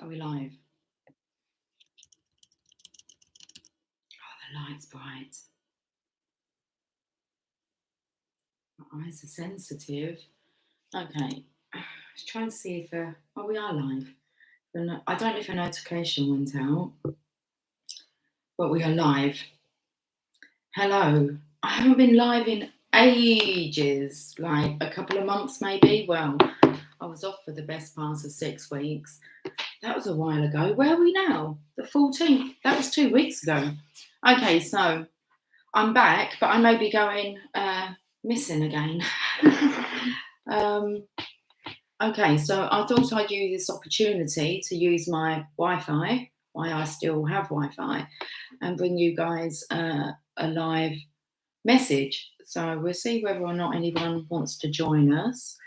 Are we live? Oh, the light's bright. My eyes are sensitive. Okay. Let's try and see if we are live. I don't know if a notification went out, but we are live. Hello. I haven't been live in ages, like a couple of months maybe. Well, I was off for the best part of 6 weeks. That was a while ago. Where are we now? The 14th. That was 2 weeks ago. Okay, so I'm back, but I may be going missing again. Okay, so I thought I'd use this opportunity to use my Wi-Fi, why I still have Wi-Fi, and bring you guys a live message. So we'll see whether or not anyone wants to join us.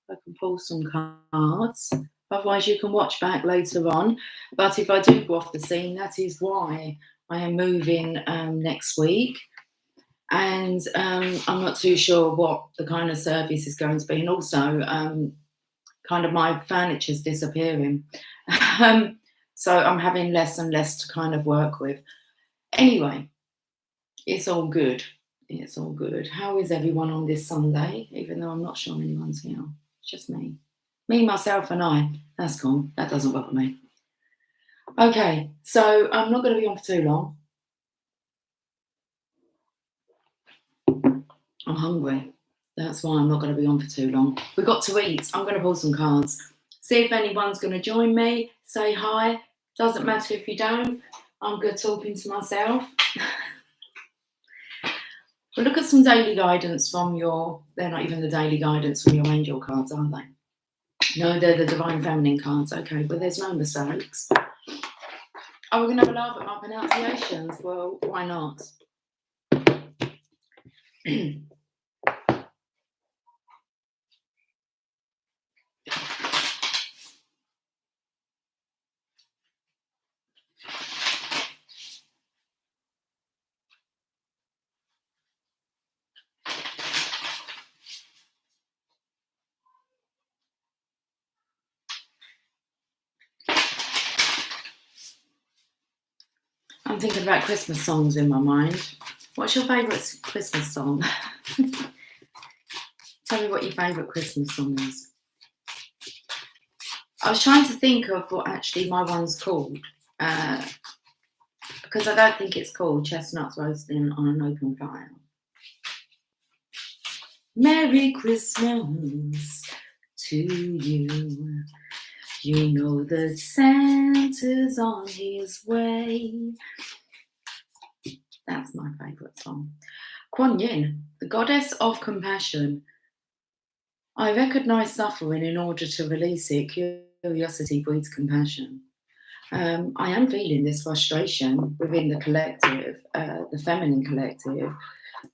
I can pull some cards. Otherwise, you can watch back later on. But if I do go off the scene, that is why I am moving next week. And I'm not too sure what the kind of service is going to be. And also, kind of my furniture's disappearing. So I'm having less and less to kind of work with. Anyway, it's all good. It's all good. How is everyone on this Sunday? Even though I'm not sure anyone's here. It's just me. Me, myself, and I. That's cool. That doesn't bother me. Okay, so I'm not going to be on for too long. I'm hungry. That's why I'm not going to be on for too long. We've got to eat. I'm going to pull some cards. See if anyone's going to join me. Say hi. Doesn't matter if you don't. I'm good talking to myself. We'll look at some daily guidance from your... They're not even the daily guidance from your angel cards, are they? No, they're the Divine Feminine cards. Okay, but there's no mistakes. Oh, we're going to have a laugh at my pronunciations. Well, why not? I'm thinking about Christmas songs in my mind. What's your favourite Christmas song? Tell me what your favourite Christmas song is. I was trying to think of what actually my one's called, because I don't think it's called Chestnuts Roasting on an Open Fire. Merry Christmas to you. You know that Santa's on his way. That's my favourite song. Kuan Yin, the goddess of compassion. I recognise suffering in order to release it. Curiosity breeds compassion. I am feeling this frustration within the collective, the feminine collective,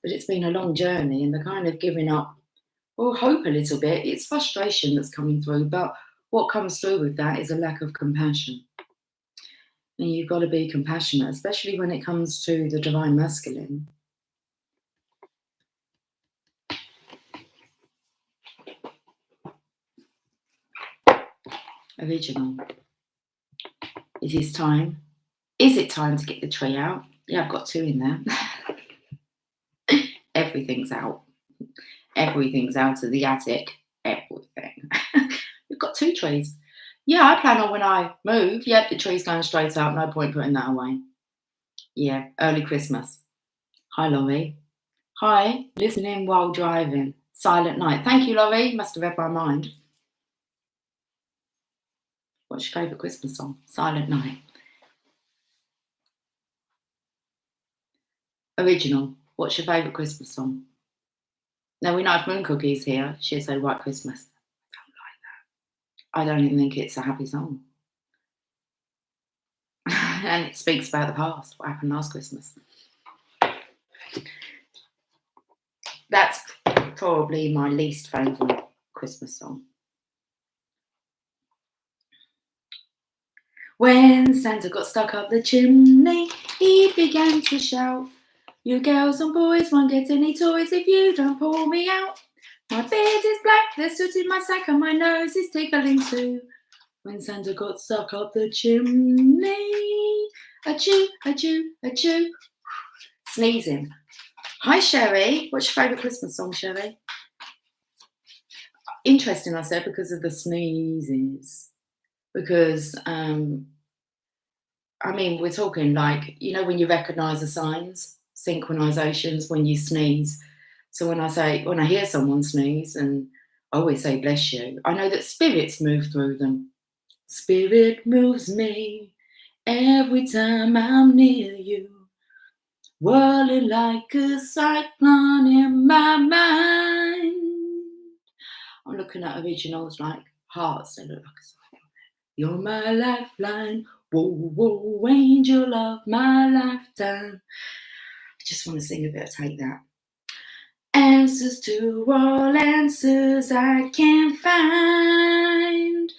but it's been a long journey and the kind of giving up, or hope a little bit. It's frustration that's coming through, but what comes through with that is a lack of compassion. And you've got to be compassionate, especially when it comes to the divine masculine. Original. It is time. Is it time to get the tree out? Yeah, I've got 2 in there. Everything's out. Everything's out of the attic. Everything. We've got 2 trees. Yeah, I plan on when I move. Yep, the tree's going straight out. No point putting that away. Yeah, early Christmas. Hi, Laurie. Hi, listening while driving. Silent Night. Thank you, Laurie. Must have read my mind. What's your favourite Christmas song? Silent Night. Original. What's your favourite Christmas song? Now, we know if Moon Cookie's here, she'll say White Christmas. I don't even think it's a happy song. And it speaks about the past, what happened last Christmas. That's probably my least favourite Christmas song. When Santa got stuck up the chimney, he began to shout, "You girls and boys won't get any toys if you don't pull me out. My beard is black, there's soot in my sack, and my nose is tickling too. when Santa got stuck up the chimney. Achoo, achoo, achoo. Sneezing. Hi, Sherry. What's your favourite Christmas song, Sherry? Interesting, I said, because of the sneezes. Because, I mean, we're talking like, you know, when you recognise the signs, synchronisations, when you sneeze. So when I hear someone sneeze, and I always say, bless you, I know that spirits move through them. Spirit moves me every time I'm near you, whirling like a cyclone in my mind. I'm looking at originals like hearts, they look like a cyclone. You're my lifeline, whoa, whoa, angel of my lifetime. I just want to sing a bit of Take That. Answers to all answers I can't find.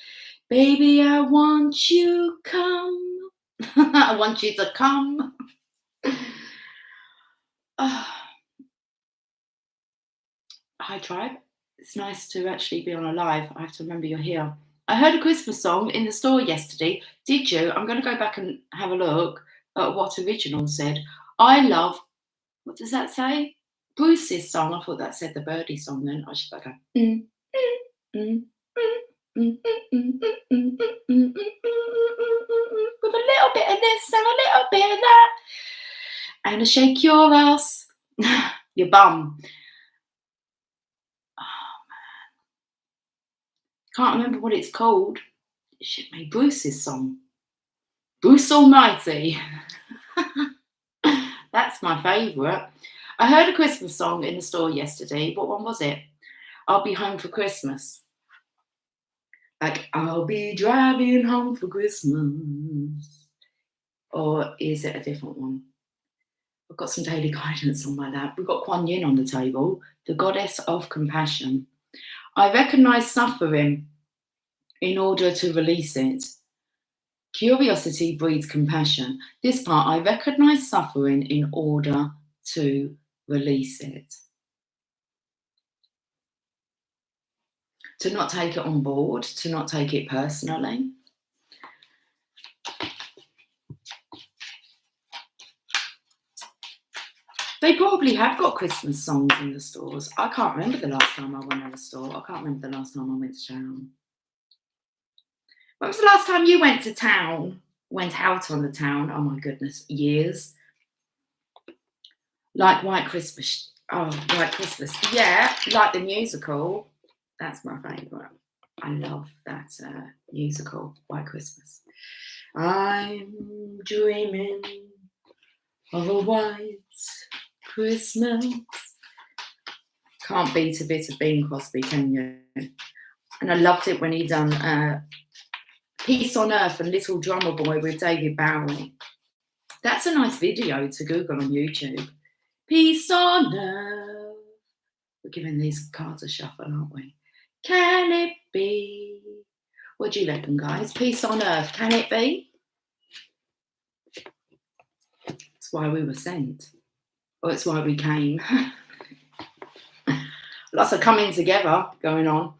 Baby, I want you come. I want you to come. Hi, Tribe. It's nice to actually be on a live. I have to remember you're here. I heard a Christmas song in the store yesterday. Did you? I'm going to go back and have a look at what Original said. I love, what does that say? Bruce's song. I thought that said the Birdie song then. I should go. With a little bit of this and a little bit of that, and a shake your ass, your bum. Oh man, can't remember what it's called. It should be Bruce's song. Bruce Almighty. That's my favourite. I heard a Christmas song in the store yesterday. What one was it? I'll Be Home for Christmas. Like, I'll be driving home for Christmas. Or is it a different one? I've got some daily guidance on my lap. We've got Kuan Yin on the table, the goddess of compassion. I recognise suffering in order to release it. Curiosity breeds compassion. This part, I recognise suffering in order to release it. To not take it on board, to not take it personally. They probably have got Christmas songs in the stores. I can't remember the last time I went to the store. I can't remember the last time I went to town. When was the last time you went to town? Went out on the town? Oh my goodness, years. Like White Christmas. Oh, White Christmas. Yeah, like the musical. That's my favourite. I love that musical, White Christmas. I'm dreaming of a white Christmas. Can't beat a bit of Bing Crosby, can you? And I loved it when he done Peace on Earth and Little Drummer Boy with David Bowie. That's a nice video to Google on YouTube. Peace on Earth. We're giving these cards a shuffle, aren't we? Can it be? What do you reckon, guys? Peace on Earth, can it be? That's why we were sent. Or it's why we came. Lots of coming together going on.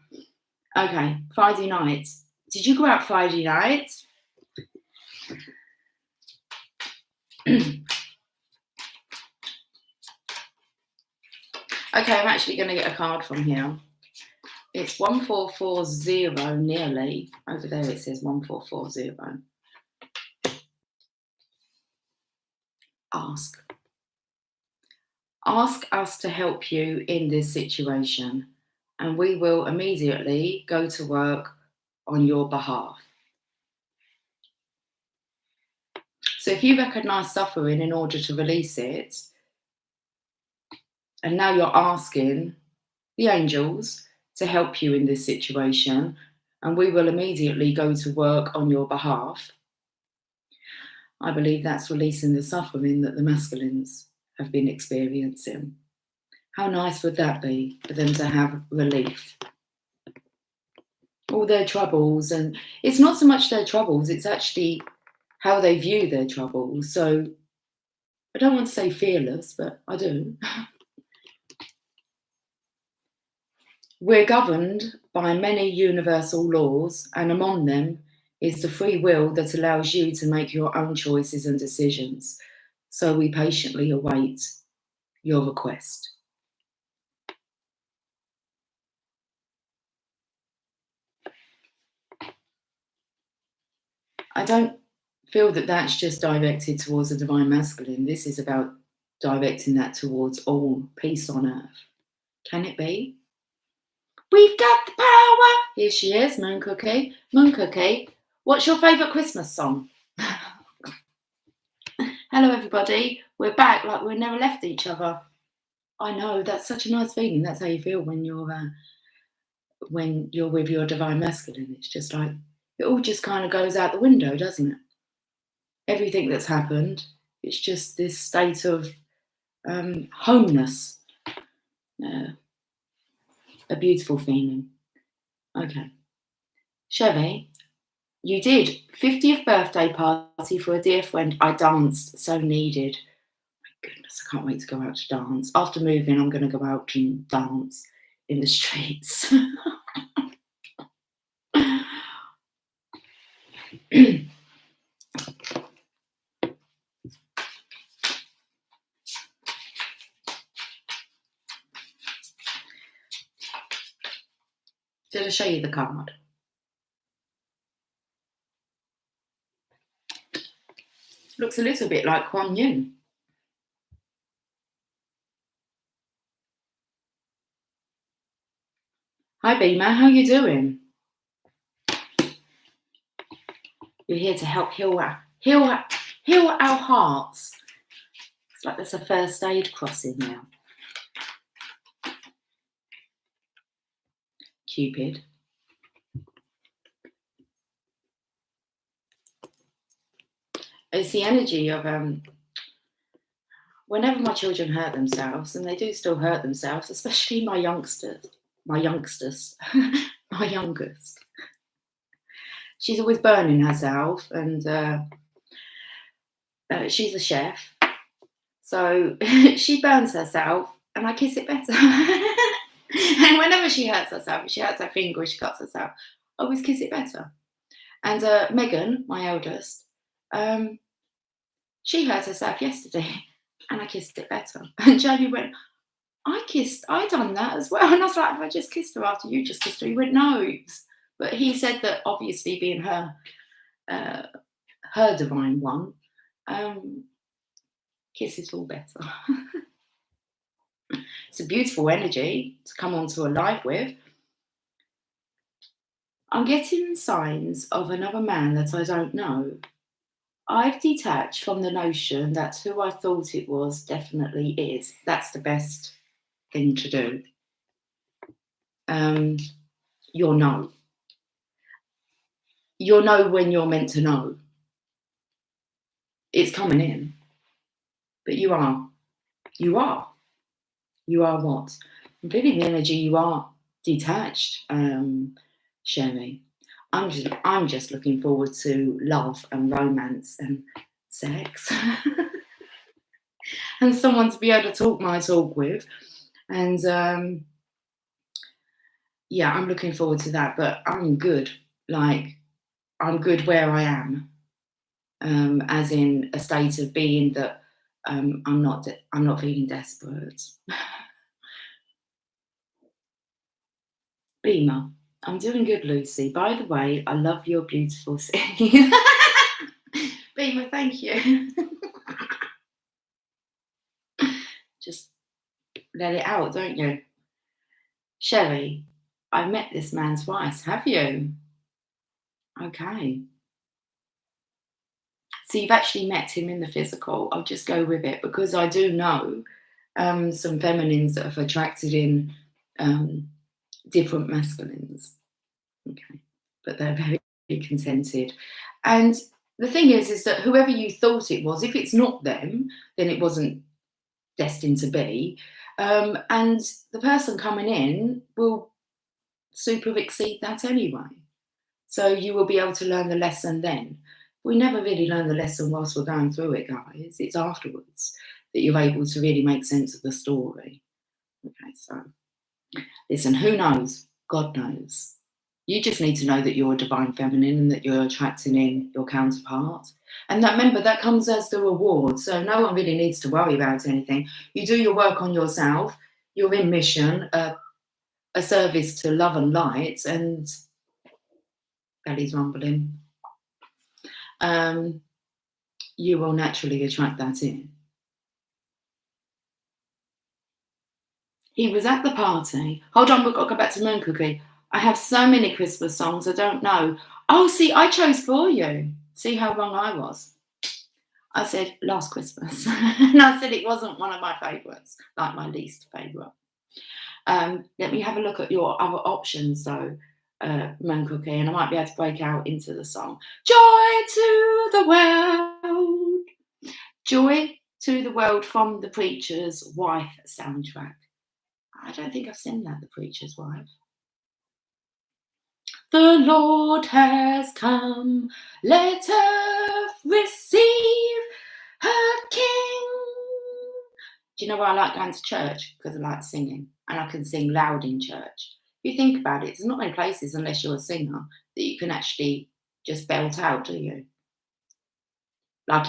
Okay, Friday night. Did you go out Friday night? Okay, I'm actually going to get a card from here. It's 1440 nearly. Over there it says 1440. Ask. Ask us to help you in this situation, and we will immediately go to work on your behalf. So if you recognise suffering in order to release it, and now you're asking the angels to help you in this situation, and we will immediately go to work on your behalf, I believe that's releasing the suffering that the masculines have been experiencing. How nice would that be for them to have relief? All their troubles, and it's not so much their troubles, it's actually how they view their troubles. So I don't want to say fearless, but I do. We're governed by many universal laws, and among them It's the free will that allows you to make your own choices and decisions. So we patiently await your request. I don't feel that that's just directed towards the divine masculine. This is about directing that towards all peace on earth. Can it be? We've got the power. Here she is, Moon Cookie. Moon Cookie, what's your favourite Christmas song? Hello, everybody. We're back like we never left each other. I know, that's such a nice feeling. That's how you feel when you're with your divine masculine. It's just like it all just kind of goes out the window, doesn't it? Everything that's happened, it's just this state of homeness. A beautiful feeling. Okay. Chevy, you did 50th birthday party for a dear friend. I danced, so needed. My goodness, I can't wait to go out to dance. After moving, I'm going to go out and dance in the streets. Did I show you the card? Looks a little bit like Kuan Yin. Hi Beamer, how you doing? You're here to help heal our hearts. It's like there's a first aid crossing now. Cupid. It's the energy of whenever my children hurt themselves, and they do still hurt themselves, especially my youngest. She's always burning herself, and she's a chef, so she burns herself, and I kiss it better. And whenever she hurts herself, if she hurts her finger, or she cuts herself, I always kiss it better. And Megan, my eldest, she hurt herself yesterday, and I kissed it better. And Jamie went, I done that as well. And I was like, if I just kissed her after you just kissed her, he went, no. But he said that obviously being her divine one, kisses all better. It's a beautiful energy to come onto a live with. I'm getting signs of another man that I don't know. I've detached from the notion that who I thought it was definitely is. That's the best thing to do. You'll know. You'll know when you're meant to know. It's coming in. But you are. You are. You are what? I'm feeling the energy. You are detached, Sherry. I'm just looking forward to love and romance and sex. And someone to be able to talk my talk with. And yeah, I'm looking forward to that. But I'm good. Like, I'm good where I am. As in a state of being that I'm not feeling desperate. Beamer, I'm doing good, Lucy. By the way, I love your beautiful singing. Beamer, thank you. Just let it out, don't you? Shelley, I met this man twice. Have you? Okay. So you've actually met him in the physical. I'll just go with it because I do know some feminines that have attracted in different masculines. Okay. But they're very contented. And the thing is that whoever you thought it was, if it's not them, then it wasn't destined to be. And the person coming in will super exceed that anyway. So you will be able to learn the lesson then. We never really learn the lesson whilst we're going through it, guys. It's afterwards that you're able to really make sense of the story. Okay, so listen, who knows? God knows. You just need to know that you're a divine feminine and that you're attracting in your counterpart. And that, remember, that comes as the reward. So no one really needs to worry about anything. You do your work on yourself. You're in mission, a service to love and light, and belly's rumbling. You will naturally attract that in. He was at the party. Hold on, we've got to go back to Moon Cookie. I have so many Christmas songs, I don't know. Oh, see, I chose for you. See how wrong I was. I said Last Christmas. And I said it wasn't one of my favourites, like my least favourite. Let me have a look at your other options, though, Moon Cookie, and I might be able to break out into the song. Joy to the world. Joy to the World from The Preacher's Wife soundtrack. I don't think I've seen that, The Preacher's Wife. The Lord has come, let earth receive her King. Do you know why I like going to church? Because I like singing, and I can sing loud in church. If you think about it, there's not many places, unless you're a singer, that you can actually just belt out, do you? I've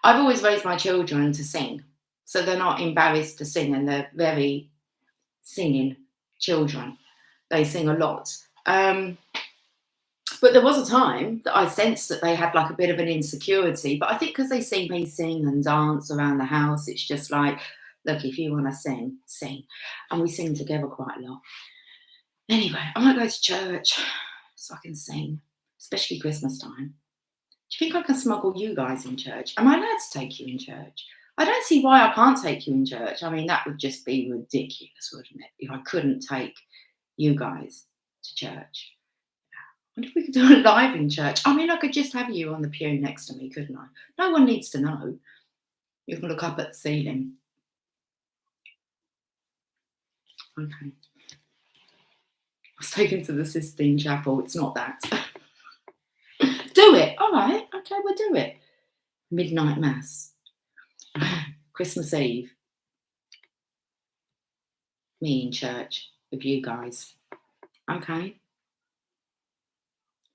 always raised my children to sing, so they're not embarrassed to sing, and they're very singing children. They sing a lot. But there was a time that I sensed that they had like a bit of an insecurity. But I think because they see me sing and dance around the house, it's just like, look, if you want to sing, sing. And we sing together quite a lot. Anyway, I might go to church so I can sing, especially Christmas time. Do you think I can smuggle you guys in church? Am I allowed to take you in church? I don't see why I can't take you in church. I mean, that would just be ridiculous, wouldn't it? If I couldn't take you guys to church. I wonder if we could do it live in church. I mean, I could just have you on the pew next to me, couldn't I? No one needs to know. You can look up at the ceiling. Okay. I was taken to the Sistine Chapel. It's not that. Do it. All right. Okay, we'll do it. Midnight Mass. Christmas Eve. Me in church with you guys. Okay.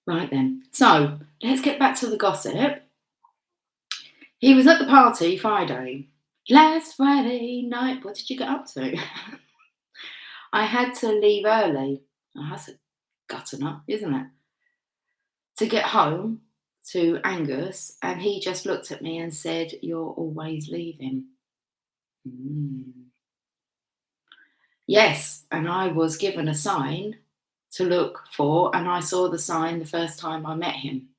Right then. So let's get back to the gossip. He was at the party Friday. Last Friday night. What did you get up to? I had to leave early. Oh, that's a gutter nut, isn't it? To get home to Angus, and he just looked at me and said, "You're always leaving." Yes, and I was given a sign to look for, and I saw the sign the first time I met him.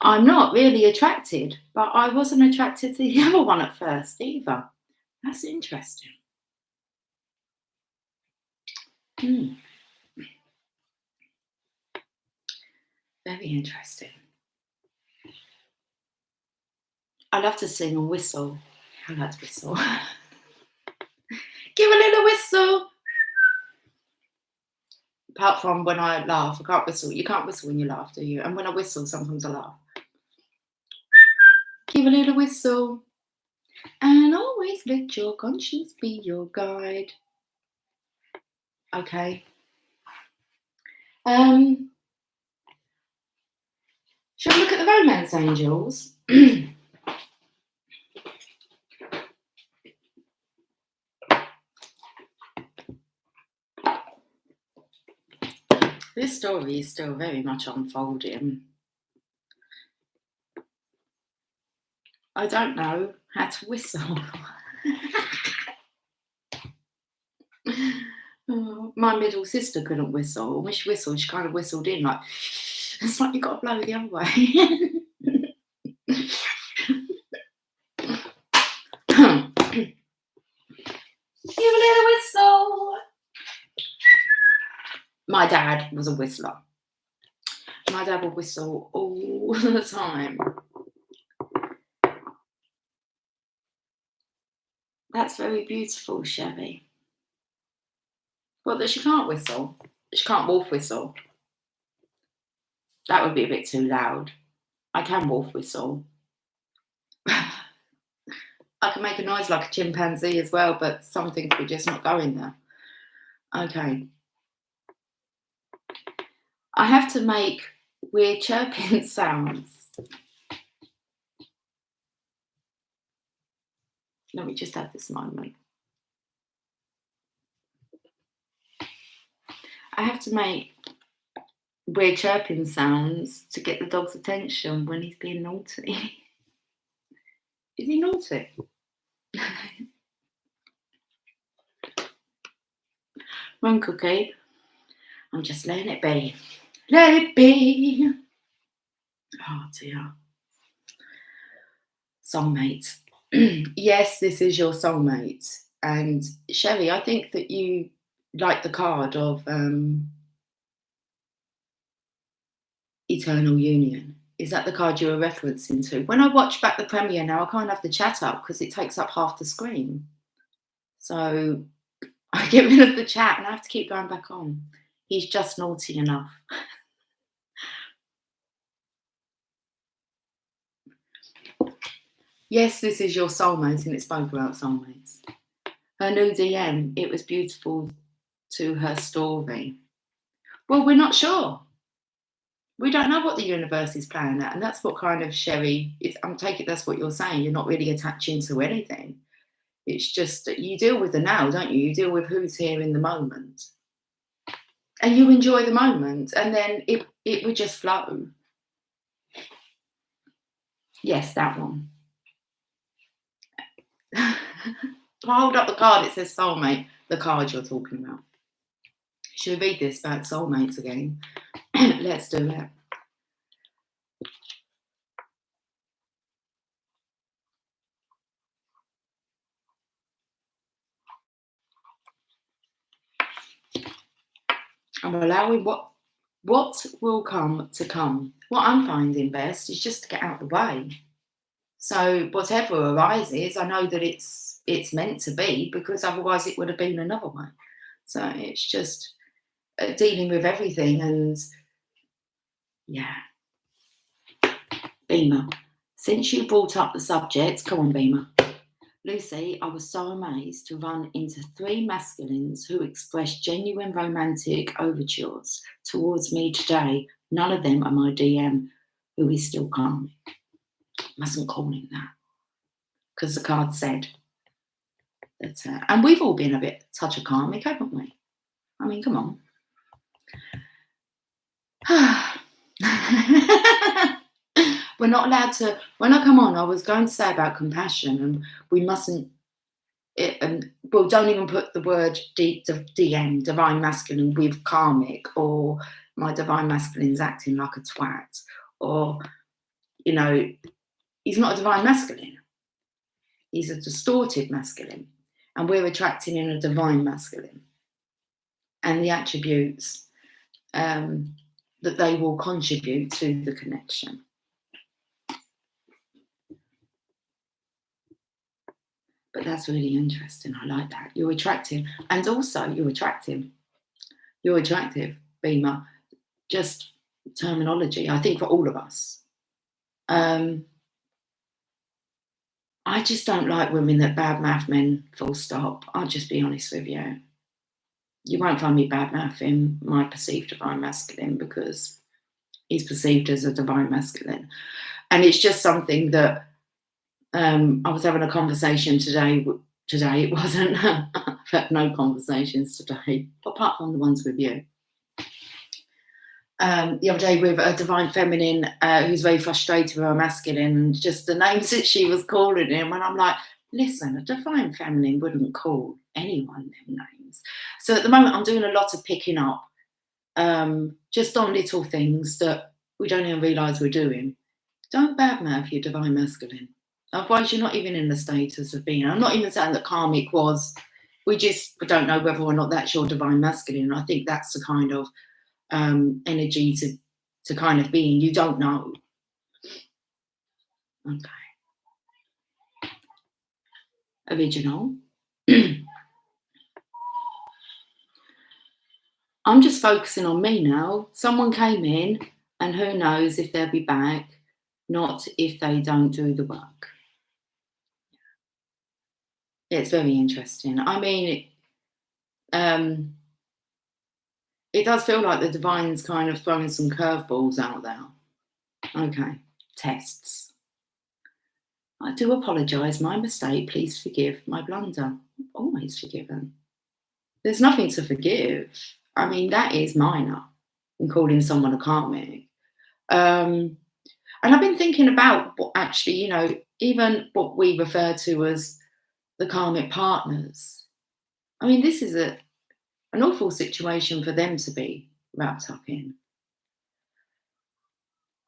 I'm not really attracted, but I wasn't attracted to the other one at first either. That's interesting. Very interesting. I love to sing and whistle. I like to whistle. Give a little whistle. Apart from when I laugh, I can't whistle. You can't whistle when you laugh, do you? And when I whistle, sometimes I laugh. Give a little whistle. And always let your conscience be your guide. Okay. Shall we look at the romance angels? This story is still very much unfolding. I don't know how to whistle. My middle sister couldn't whistle. When she whistled, she kind of whistled in like, it's like you've got to blow the other way. Give a little whistle. My dad was a whistler. My dad would whistle all the time. That's very beautiful, Chevy. Well, that she can't whistle. She can't wolf whistle. That would be a bit too loud. I can wolf whistle. I can make a noise like a chimpanzee as well, but some things were just not going there. Okay. I have to make weird chirping sounds. Let me just have this moment. I have to make weird chirping sounds to get the dog's attention when he's being naughty. Is he naughty? Run, Cookie. I'm just letting it be. Let it be. Oh dear. Soulmate. Yes, this is your soulmate. And Sherry, I think that you like the card of Eternal Union. Is that the card you were referencing to? When I watch back the premiere now, I can't have the chat up because it takes up half the screen. So I get rid of the chat and I have to keep going back on. He's just naughty enough. Yes, this is your soulmate, and it spoke about soulmates. Her new DM, it was beautiful to her story. Well, we're not sure. We don't know what the universe is playing at, and that's what kind of Sherry is. I'm taking that's what you're saying. You're not really attaching to anything. It's just that you deal with the now, don't you? You deal with who's here in the moment, and you enjoy the moment, and then it would just flow. Yes, that one. I hold up the card. It says soulmate. The card you're talking about. Should we read this about soulmates again? Let's do it. I'm allowing what will come to come. What I'm finding best is just to get out of the way. So whatever arises, I know that it's meant to be, because otherwise it would have been another one. So it's just dealing with everything. And yeah, Beamer, since you brought up the subject, come on, Beamer. Lucy, I was so amazed to run into 3 masculines who expressed genuine romantic overtures towards me today. None of them are my DM, who is still calm. Mustn't call him that, because the card said that. And we've all been a bit touch of karmic, haven't we? I mean, come on. We're not allowed to. When I come on, I was going to say about compassion, and we mustn't. Well, don't even put the word DM, divine masculine, with karmic, or my divine masculine's acting like a twat, or he's not a divine masculine. He's a distorted masculine, and we're attracting in a divine masculine, and the attributes that they will contribute to the connection. But that's really interesting. I like that. You're attractive. And also, you're attractive. You're attractive, Beamer. Just terminology, I think, for all of us. I just don't like women that badmouth men, full stop. I'll just be honest with you. You won't find me badmouthing my perceived divine masculine, because he's perceived as a divine masculine. And it's just something that I was having a conversation today. Today it wasn't. I've had no conversations today, apart from the ones with you. The other day with a divine feminine who's very frustrated with her masculine, and just the names that she was calling him. And I'm like, listen, a divine feminine wouldn't call anyone them names. So at the moment, I'm doing a lot of picking up just on little things that we don't even realise we're doing. Don't badmouth your divine masculine. Otherwise, you're not even in the status of being. I'm not even saying that karmic was. We don't know whether or not that's your divine masculine. I think that's the kind of energy to kind of be in. You don't know. Okay. Original. I'm just focusing on me now. Someone came in, and who knows if they'll be back. Not if they don't do the work. It's very interesting. I mean, it does feel like the divine's kind of throwing some curveballs out there. Okay, tests. I do apologise, my mistake, please forgive my blunder. Always forgiven. There's nothing to forgive. I mean, that is minor in calling someone a karmic. And I've been thinking about what actually, even what we refer to as the karmic partners. I mean, this is an awful situation for them to be wrapped up in.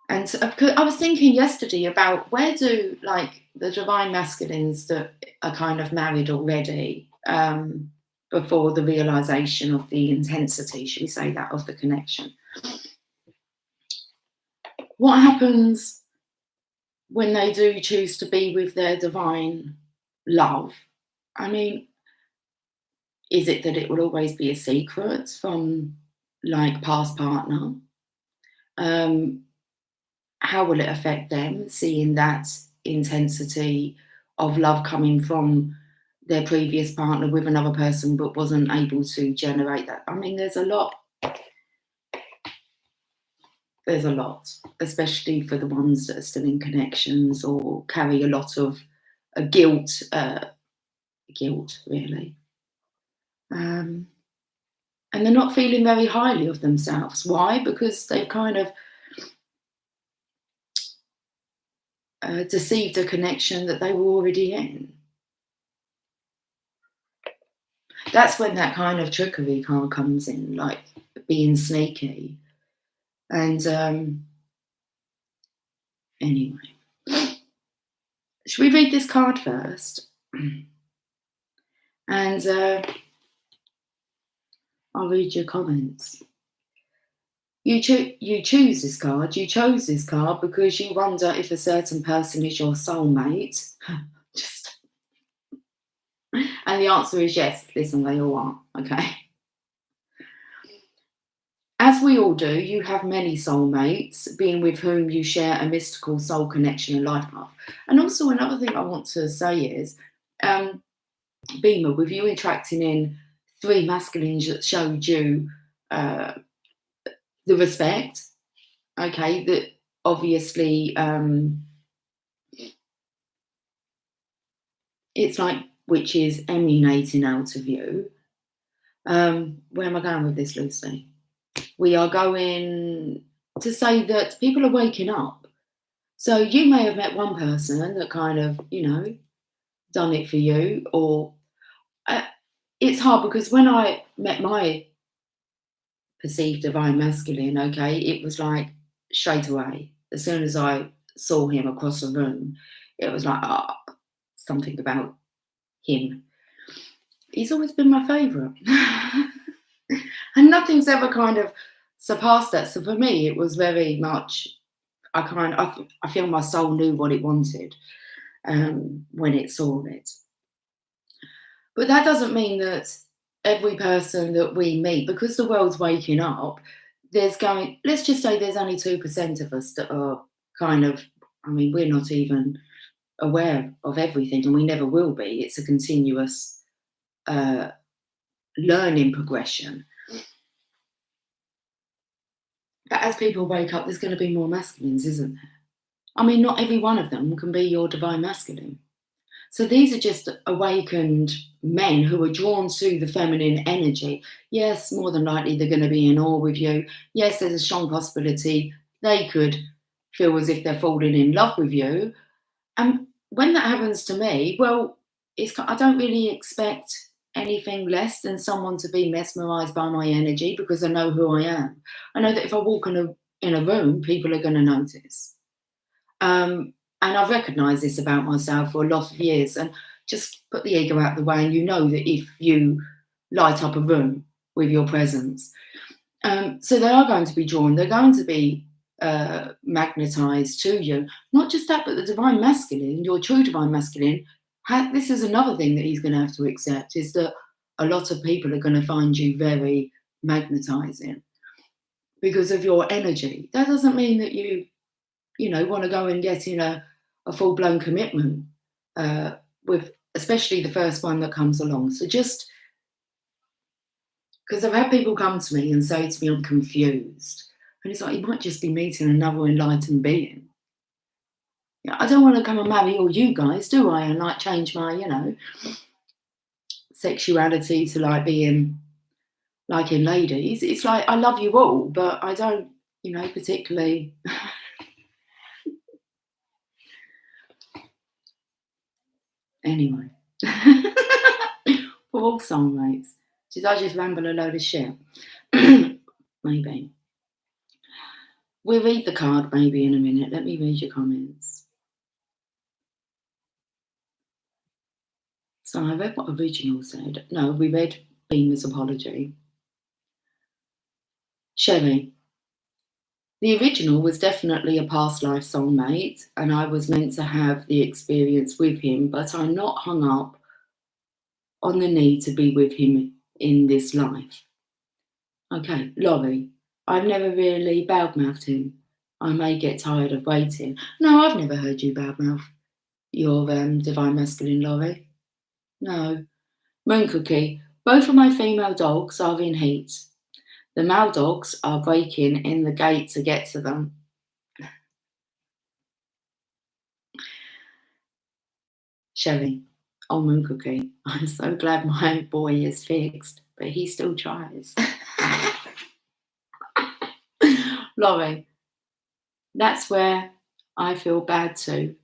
And I was thinking yesterday about where do like the divine masculines that are kind of married already, before the realization of the intensity, should we say that, of the connection. What happens when they do choose to be with their divine love? I mean, is it that it will always be a secret from like past partner? How will it affect them seeing that intensity of love coming from their previous partner with another person but wasn't able to generate that? I mean, there's a lot. There's a lot, especially for the ones that are still in connections or carry a lot of guilt really. And they're not feeling very highly of themselves. Why? Because they've kind of deceived a connection that they were already in. That's when that kind of trickery card comes in, like being sneaky. And anyway, should we read this card first? And I'll read your comments. You choose this card. You chose this card because you wonder if a certain person is your soulmate. And the answer is yes. Listen, they all are. Okay. As we all do, you have many soulmates, being with whom you share a mystical soul connection and life path. And also another thing I want to say is, Beamer, with you interacting in 3 masculines that showed you the respect, okay, that obviously it's like which is emanating out of you. Where am I going with this, Lucy? We are going to say that people are waking up. So you may have met one person that kind of, done it for you, or it's hard because when I met my perceived divine masculine, okay, it was like straight away. As soon as I saw him across the room, it was like, something about him. He's always been my favourite. And nothing's ever kind of surpassed that. So for me, it was very much, I feel my soul knew what it wanted when it saw it. But that doesn't mean that every person that we meet, because the world's waking up, let's just say there's only 2% of us that are kind of, we're not even aware of everything, and we never will be. It's a continuous learning progression. But as people wake up, there's going to be more masculines, isn't there? Not every one of them can be your divine masculine. So these are just awakened men who are drawn to the feminine energy. Yes, more than likely they're going to be in awe with you. Yes, there's a strong possibility they could feel as if they're falling in love with you. And when that happens to me, well, I don't really expect anything less than someone to be mesmerised by my energy, because I know who I am. I know that if I walk in a room, people are going to notice. And I've recognised this about myself for a lot of years, and just put the ego out the way, and you know that if you light up a room with your presence, so they are going to be drawn, they're going to be magnetised to you. Not just that, but the divine masculine, your true divine masculine, this is another thing that he's going to have to accept, is that a lot of people are going to find you very magnetising because of your energy. That doesn't mean that you want to go and get in a full-blown commitment with especially the first one that comes along. So just Because I've had people come to me and say to me, I'm confused. And it's like, you might just be meeting another enlightened being. Yeah, I don't want to come and marry all you guys, do I? And like change my, sexuality to like being liking ladies. It's like, I love you all, but I don't, particularly. Anyway. We're all soulmates. Did I just ramble a load of shit? Maybe. We'll read the card maybe in a minute. Let me read your comments. So I read what original said. No, we read Beamer's apology. Sherry, the original was definitely a past life soulmate, and I was meant to have the experience with him, but I'm not hung up on the need to be with him in this life. Okay, Laurie, I've never really badmouthed him. I may get tired of waiting. No, I've never heard you badmouth your divine masculine, Laurie. No. Moon Cookie, both of my female dogs are in heat. The male dogs are breaking in the gate to get to them. Sherry, oh Moon Cookie, I'm so glad my boy is fixed, but he still tries. Laurie, that's where I feel bad too.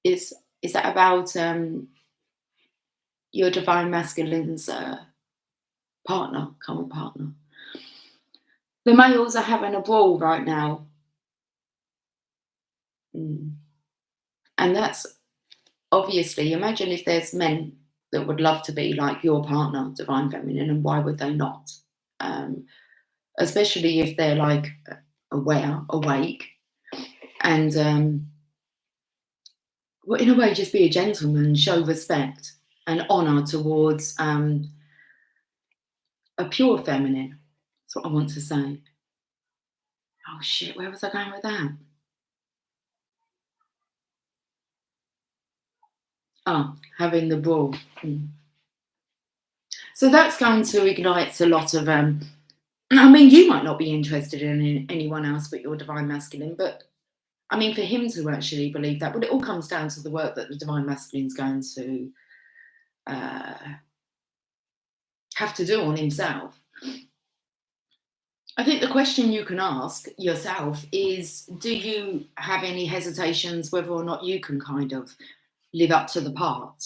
Is that about your divine masculine's partner, current partner? The males are having a brawl right now. And that's obviously, imagine if there's men that would love to be like your partner, divine feminine, and why would they not? Especially if they're like aware, awake, and well, in a way, just be a gentleman, show respect and honor towards a pure feminine. That's what I want to say. Oh shit, where was I going with that? Oh, having the brawl. So that's going to ignite a lot of I mean, you might not be interested in anyone else but your divine masculine, but I mean, for him to actually believe that, but it all comes down to the work that the divine masculine is going to have to do on himself. I think the question you can ask yourself is, do you have any hesitations whether or not you can kind of live up to the part?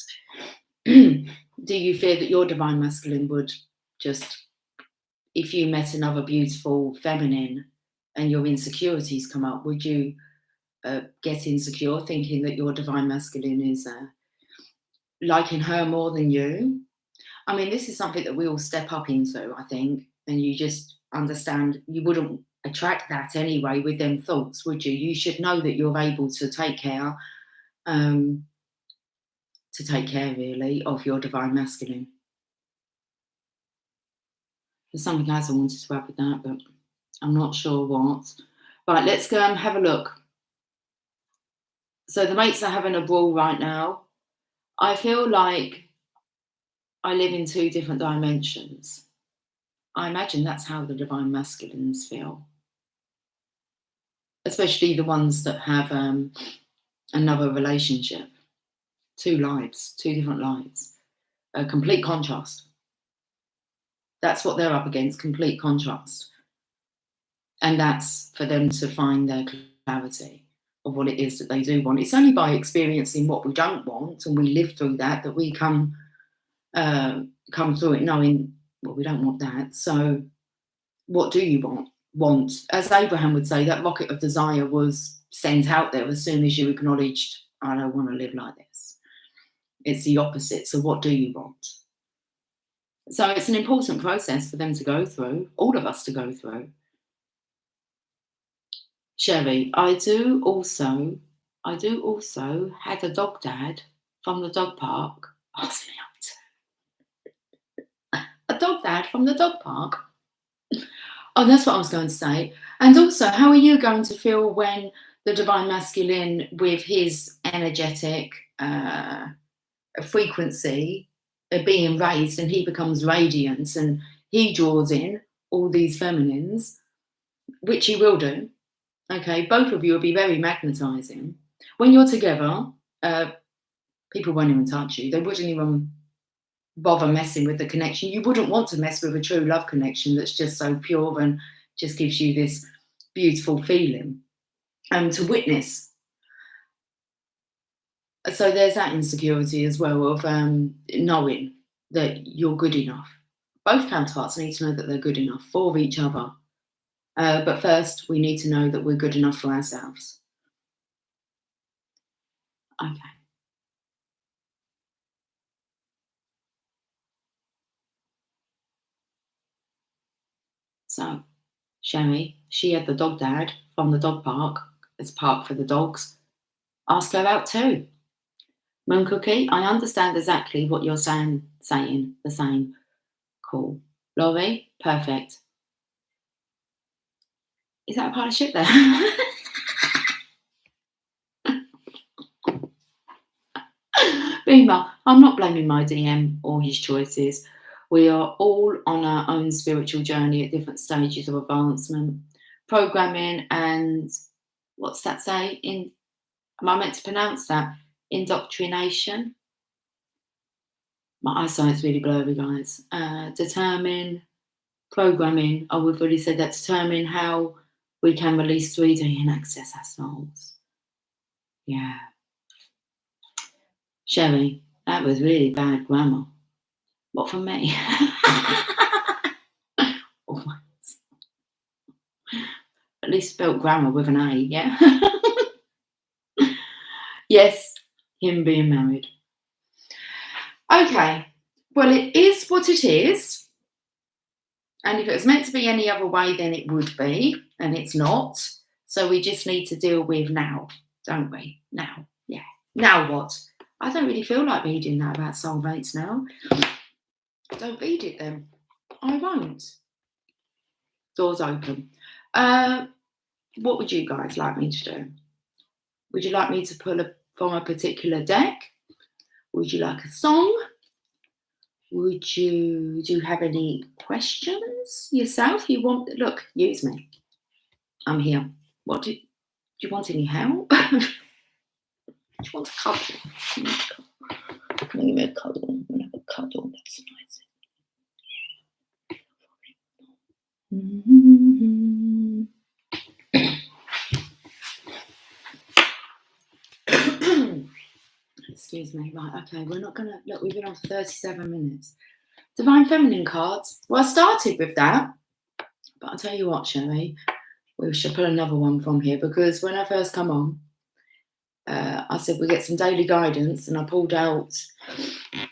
Do you fear that your divine masculine would just, if you met another beautiful feminine and your insecurities come up, would you get insecure thinking that your divine masculine is liking her more than you? I mean, this is something that we all step up into, I think, and you just understand you wouldn't attract that anyway with them thoughts, would you? You should know that you're able to take care really of your divine masculine. There's something else I wanted to add with that, but I'm not sure what. Right, let's go and have a look. So the mates are having a brawl right now. I feel like I live in two different dimensions. I imagine that's how the divine masculines feel, especially the ones that have another relationship. Two lives, two different lives, a complete contrast. That's what they're up against, complete contrast. And that's for them to find their clarity of what it is that they do want. It's only by experiencing what we don't want and we live through that we come through it knowing, well, we don't want that. So what do you want? As Abraham would say, that rocket of desire was sent out there as soon as you acknowledged, I don't want to live like this. It's the opposite. So what do you want? So it's an important process for them to go through, all of us to go through. Sherry, I do also had a dog dad from the dog park ask me out. A dog dad from the dog park? Oh, that's what I was going to say. And also, how are you going to feel when the divine masculine, with his energetic frequency being raised, and he becomes radiant, and he draws in all these feminines, which he will do. Okay, both of you will be very magnetizing. When you're together, people won't even touch you. They wouldn't even bother messing with the connection. You wouldn't want to mess with a true love connection that's just so pure and just gives you this beautiful feeling to witness. So there's that insecurity as well of knowing that you're good enough. Both counterparts need to know that they're good enough for each other. But first, we need to know that we're good enough for ourselves. Okay. So, Sherry, she had the dog dad from the dog park. It's a park for the dogs. Ask her out too. Moon Cookie, I understand exactly what you're saying, the same. Cool. Laurie, perfect. Is that a pile of shit there? Beamer, I'm not blaming my DM or his choices. We are all on our own spiritual journey at different stages of advancement. Programming and what's that say? Am I meant to pronounce that? Indoctrination. My eyesight's really blurry, guys. Determine, programming. Oh, we've already said that. Determine how we can release 3D and access our souls. Yeah. Sherry, that was really bad grammar. What from me? At least spelt grammar with an A, yeah? Yes, him being married. Okay, well, it is what it is. And if it was meant to be any other way, then it would be, and it's not. So we just need to deal with now, don't we? Now, yeah. Now what? I don't really feel like reading that about soulmates now. Don't read it then. I won't. Doors open. What would you guys like me to do? Would you like me to pull from a particular deck? Would you like a song? Do you have any questions yourself? Look, use me. I'm here. Do you want any help? Do you want a cuddle? Give me a cuddle. I'm gonna have a cuddle. That's nice. Mm-hmm. Excuse me. Right, okay, we're not gonna look, we've been on for 37 minutes. Divine Feminine cards. Well, I started with that, but I'll tell you what, Sherry, we should put another one from here, because when I first come on, I said we get some daily guidance, and I pulled out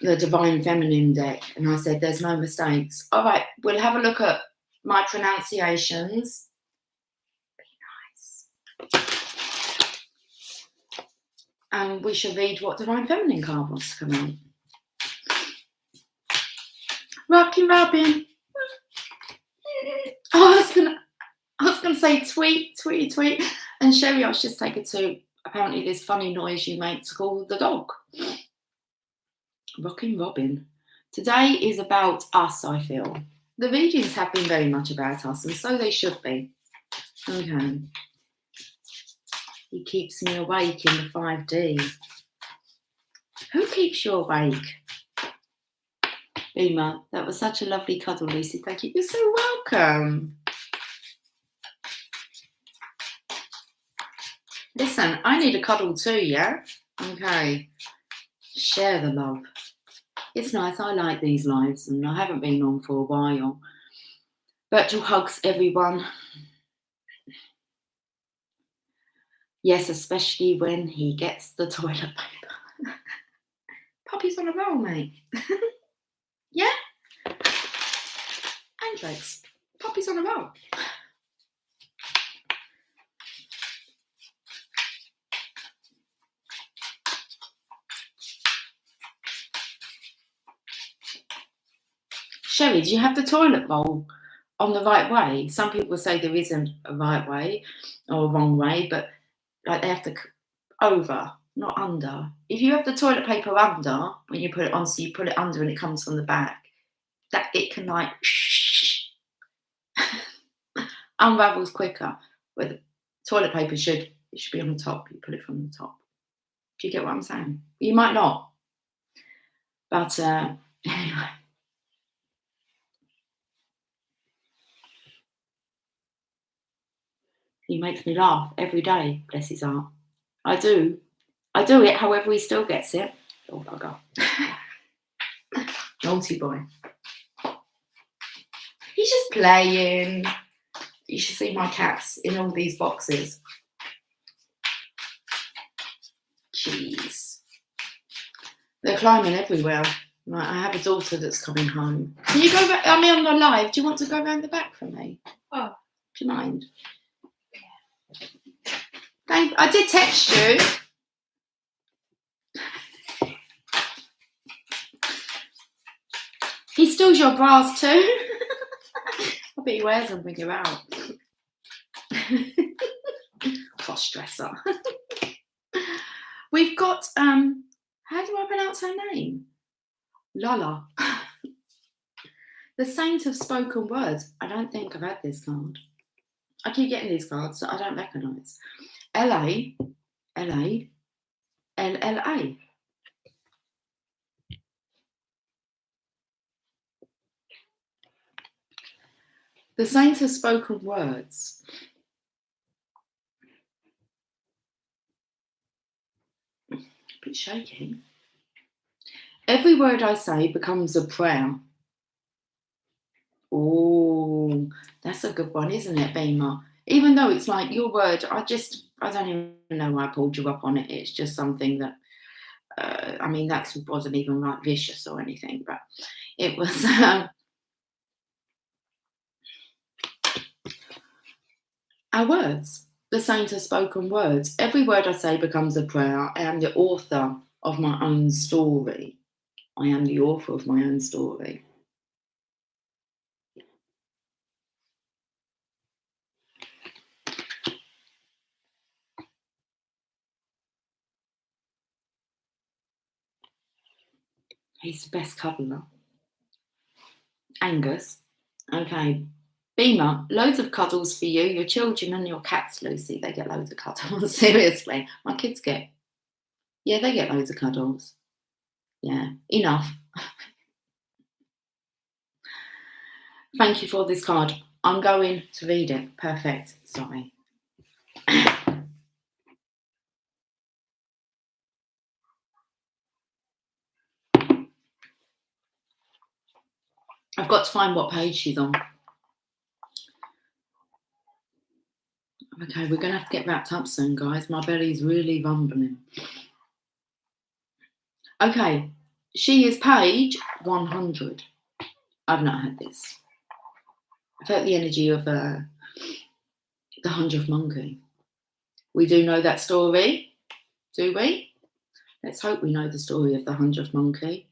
the Divine Feminine deck, and I said there's no mistakes. All right, we'll have a look at my pronunciations. Be nice. And we shall read what Divine Feminine card wants to come out. Rockin' Robin. I was gonna say tweet. And Sherry, I was just taken to apparently this funny noise you make to call the dog. Rockin' Robin. Today is about us, I feel. The readings have been very much about us, and so they should be. Okay. He keeps me awake in the 5D. Who keeps you awake? Uma, that was such a lovely cuddle, Lucy. Thank you. You're so welcome. Listen, I need a cuddle too, yeah? Okay. Share the love. It's nice. I like these lives, and I haven't been on for a while. Virtual hugs, everyone. Yes, especially when he gets the toilet paper. Puppy's on a roll, mate. Yeah? Andrex, puppy's on a roll. Sherry, do you have the toilet roll on the right way? Some people say there isn't a right way or a wrong way, but like they have to over, not under. If you have the toilet paper under, when you put it on, so you put it under and it comes from the back, that it can like unravels quicker. With toilet paper, it should be on the top. You pull it from the top. Do you get what I'm saying? You might not, but anyway. He makes me laugh every day, bless his heart. I do it, however he still gets it. Oh, bugger. Naughty boy. He's just playing. You should see my cats in all these boxes. Jeez. They're climbing everywhere. Right, I have a daughter that's coming home. Can you go back? I'm on the live. Do you want to go round the back for me? Oh. Do you mind? I did text you. He steals your bras too. I bet he wears them when you're out. Cross-dresser. We've got, how do I pronounce her name? Lala. The Saint of Spoken Words. I don't think I've had this card. I keep getting these cards that I don't recognise. LA, LA, LLA. The Saint of Spoken Words. A bit shaky. Every word I say becomes a prayer. Oh, that's a good one, isn't it, Beamer? Even though it's like your word, I don't even know why I pulled you up on it. It's just something that, I mean, that wasn't even like vicious or anything, but it was. Our words, the Saint of Spoken Words. Every word I say becomes a prayer. I am the author of my own story. I am the author of my own story. He's the best cuddler. Angus. Okay. Beamer, loads of cuddles for you. Your children and your cats, Lucy, they get loads of cuddles. Seriously. My kids they get loads of cuddles. Yeah, enough. Thank you for this card. I'm going to read it. Perfect. Sorry. I've got to find what page she's on. Okay, we're going to have to get wrapped up soon, guys. My belly's really rumbling. Okay, she is page 100. I've not had this. I felt the energy of the 100th monkey. We do know that story, do we? Let's hope we know the story of the 100th monkey.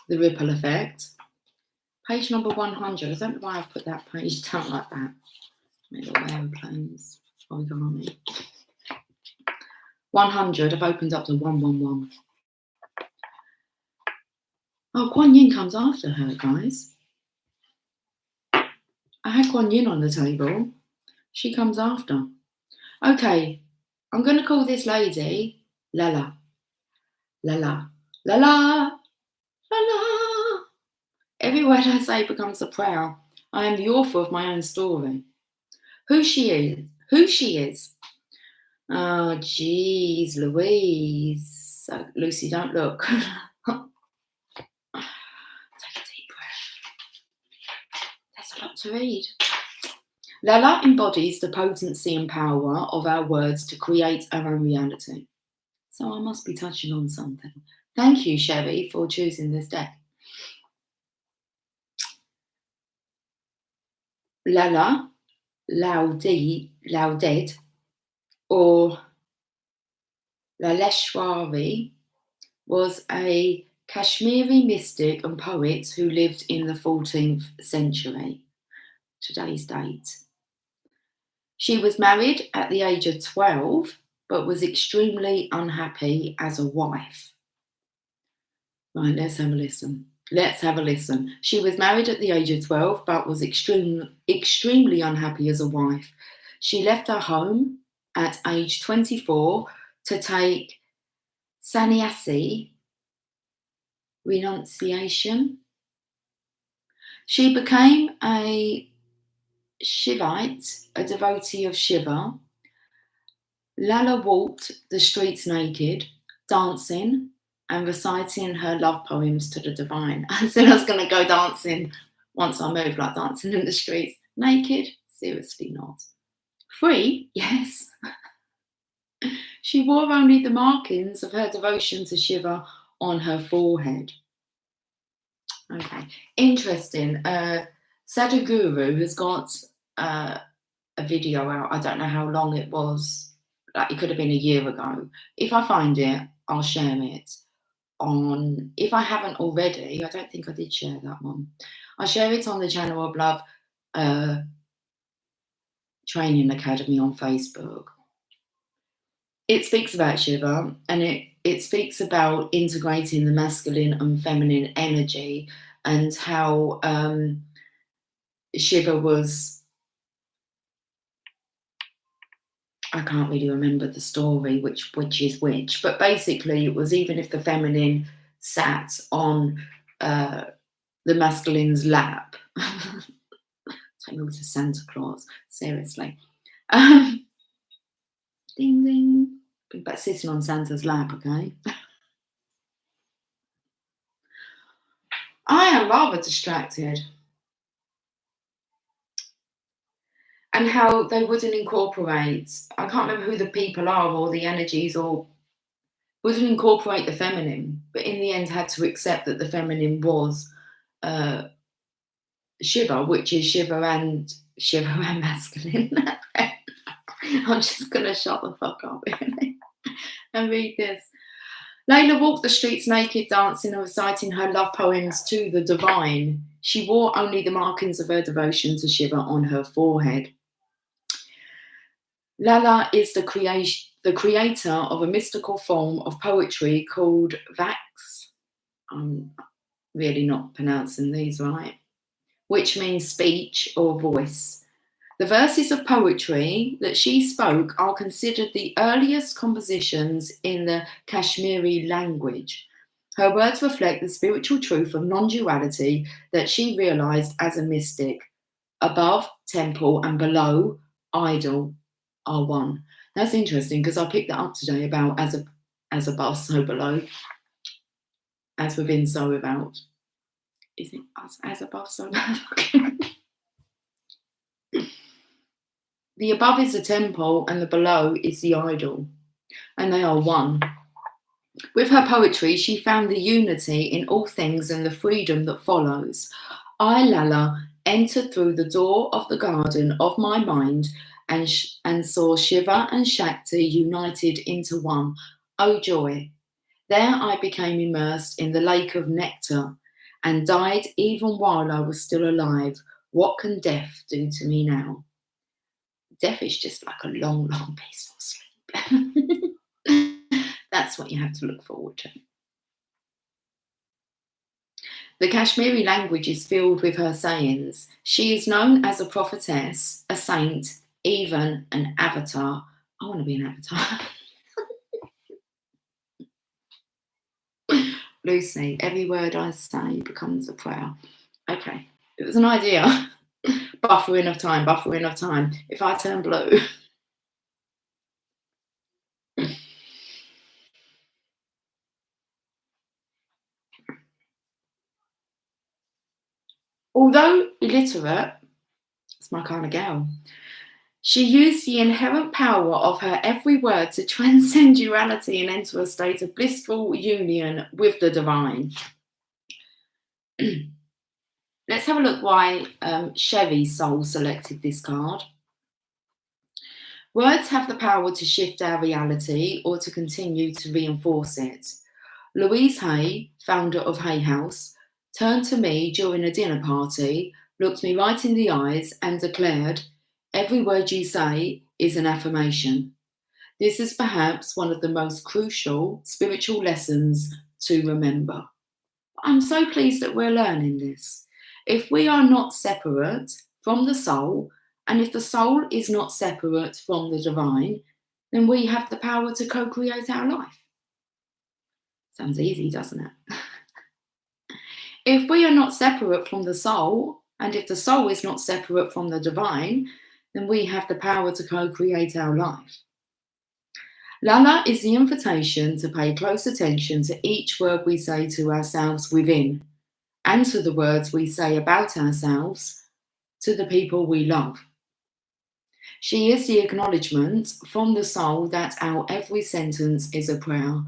The ripple effect. Page number 100. I don't know why I've put that page down like that. Little aeroplanes, origami. 100. I've opened up to 111. Oh, Kuan Yin comes after her, guys. I had Kuan Yin on the table. She comes after. Okay, I'm going to call this lady Lala. Lala. Lala. Lala. Every word I say becomes a prayer. I am the author of my own story. Who she is. Oh, geez, Louise. So, Lucy, don't look. Take a deep breath. There's a lot to read. Lala embodies the potency and power of our words to create our own reality. So I must be touching on something. Thank you, Sherry, for choosing this deck. Lala, Laudet, or Laleshwari, was a Kashmiri mystic and poet who lived in the 14th century, today's date. She was married at the age of 12, but was extremely unhappy as a wife. Right, let's have a listen. Let's have a listen. She was married at the age of 12, but was extremely unhappy as a wife. She left her home at age 24 to take sannyasi, renunciation. She became a Shivite, a devotee of Shiva. Lala walked the streets naked, dancing and reciting her love poems to the divine. I said I was going to go dancing once I moved, like dancing in the streets. Naked? Seriously not. Free? Yes. She wore only the markings of her devotion to Shiva on her forehead. Okay, interesting. Sadhguru has got a video out. I don't know how long it was. Like, it could have been a year ago. If I find it, I'll share it on. If I haven't already, I don't think I did share that one. I'll share it on the Channel of Love Training Academy on Facebook. It speaks about Shiva, and it speaks about integrating the masculine and feminine energy, and how Shiva was, I can't really remember the story, which is which, but basically it was, even if the feminine sat on the masculine's lap, take me to Santa Claus, seriously. Ding ding. But sitting on Santa's lap, okay? I am rather distracted. And how they wouldn't incorporate, I can't remember who the people are or the energies, or wouldn't incorporate the feminine, but in the end had to accept that the feminine was Shiva, which is Shiva and masculine. I'm just gonna shut the fuck up and read this. Layla walked the streets naked, dancing and reciting her love poems to the divine. She wore only the markings of her devotion to Shiva on her forehead. Lala is the creator of a mystical form of poetry called Vax. I'm really not pronouncing these right, which means speech or voice. The verses of poetry that she spoke are considered the earliest compositions in the Kashmiri language. Her words reflect the spiritual truth of non-duality that she realized as a mystic. Above, temple, and below, idol, are one. That's interesting, because I picked that up today about as above, so below, as within, so without. Is it as above, so below? The above is the temple and the below is the idol, and they are one. With her poetry, she found the unity in all things and the freedom that follows. I, Lala, entered through the door of the garden of my mind and saw Shiva and Shakti united into one. Oh joy! There I became immersed in the lake of nectar and died even while I was still alive. What can death do to me now? Death is just like a long, long, peaceful sleep. That's what you have to look forward to. The Kashmiri language is filled with her sayings. She is known as a prophetess, a saint, even an avatar. I want to be an avatar. Lucy, every word I say becomes a prayer. Okay, it was an idea. Buffering of time. If I turn blue. Although illiterate, it's my kind of gal, she used the inherent power of her every word to transcend duality and enter a state of blissful union with the divine. Let's have a look why Sherry Soul selected this card. Words have the power to shift our reality or to continue to reinforce it. Louise Hay, founder of Hay House, turned to me during a dinner party, looked me right in the eyes and declared, "Every word you say is an affirmation." This is perhaps one of the most crucial spiritual lessons to remember. I'm so pleased that we're learning this. If we are not separate from the soul, and if the soul is not separate from the divine, then we have the power to co-create our life. Sounds easy, doesn't it? If we are not separate from the soul, and if the soul is not separate from the divine, then we have the power to co-create our life. Lala is the invitation to pay close attention to each word we say to ourselves within, and to the words we say about ourselves to the people we love. She is the acknowledgement from the soul that our every sentence is a prayer.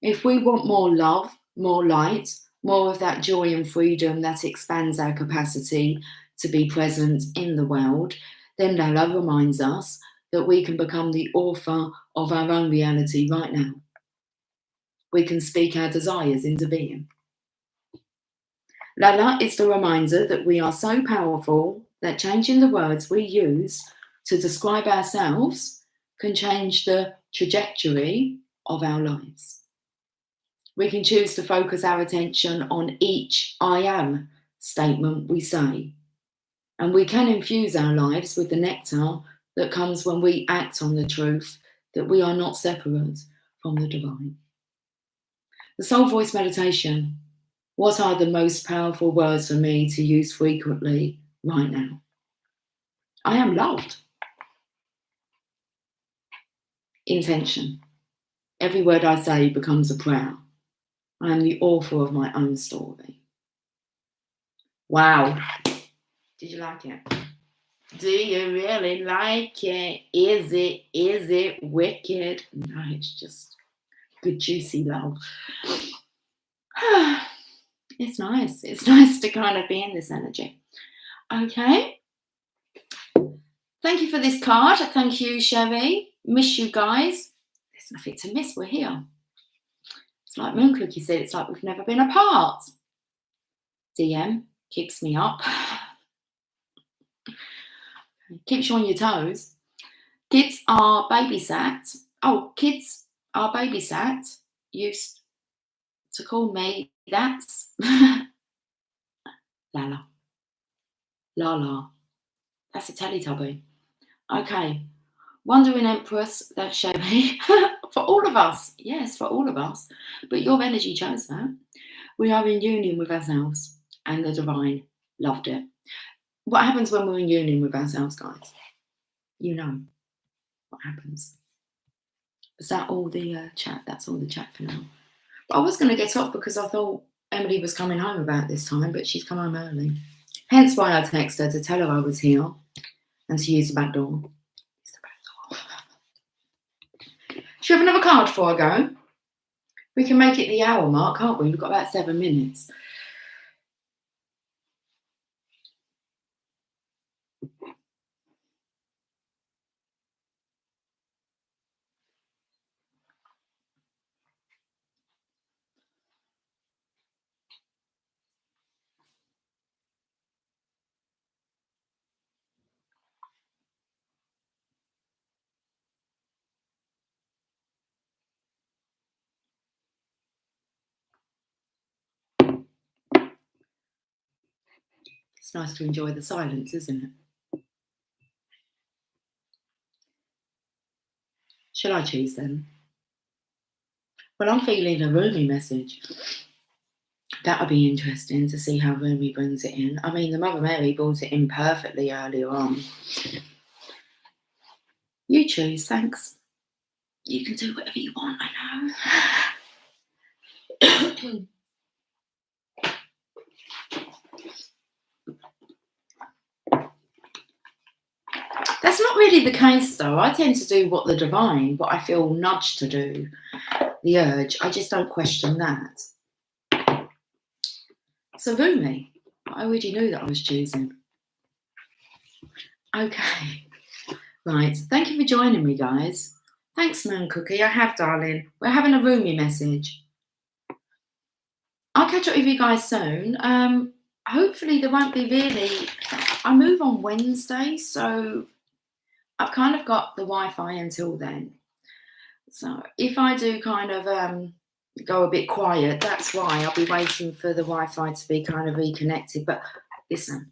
If we want more love, more light, more of that joy and freedom that expands our capacity to be present in the world, then Lala reminds us that we can become the author of our own reality right now. We can speak our desires into being. Lala is the reminder that we are so powerful that changing the words we use to describe ourselves can change the trajectory of our lives. We can choose to focus our attention on each I am statement we say, and we can infuse our lives with the nectar that comes when we act on the truth that we are not separate from the divine. The soul voice meditation. What are the most powerful words for me to use frequently right now? I am loved. Intention. Every word I say becomes a prayer. I am the author of my own story. Wow. Did you like it? Do you really like it? Is it wicked? No, it's just good, juicy love. It's nice. It's nice to kind of be in this energy. Okay. Thank you for this card. Thank you, Sherry. Miss you guys. There's nothing to miss. We're here. It's like Moon Cookie said, it's like we've never been apart. DM kicks me up. Keeps you on your toes. Kids are babysat. Oh, kids are babysat. Used to call me that's Lala. Lala. That's a Teletubby. Okay. Wandering Empress, that's Sherry. For all of us. Yes, for all of us. But your energy chose that. We are in union with ourselves and the divine. Loved it. What happens when we're in union with ourselves, guys? You know what happens. Is that all the chat? That's all the chat for now. But I was going to get off because I thought Emily was coming home about this time, but she's come home early. Hence why I texted her to tell her I was here and to use the back door. Should we have another card before I go? We can make it the hour mark, can't we? We've got about 7 minutes. It's nice to enjoy the silence, isn't it? Shall I choose then? Well, I'm feeling a Rumi message. That'll be interesting to see how Rumi brings it in. I mean, the Mother Mary brought it in perfectly earlier on. You choose, thanks. You can do whatever you want, I know. That's not really the case, though. I tend to do what I feel nudged to do, the urge. I just don't question that. So Rumi, I already knew that I was choosing. Okay. Right. Thank you for joining me, guys. Thanks, Moon Cookie. I have, darling. We're having a Rumi message. I'll catch up with you guys soon. Hopefully there won't be really... I move on Wednesday, so I've kind of got the Wi-Fi until then. So if I do kind of, go a bit quiet. That's why I'll be waiting for the Wi-Fi to be kind of reconnected. But listen,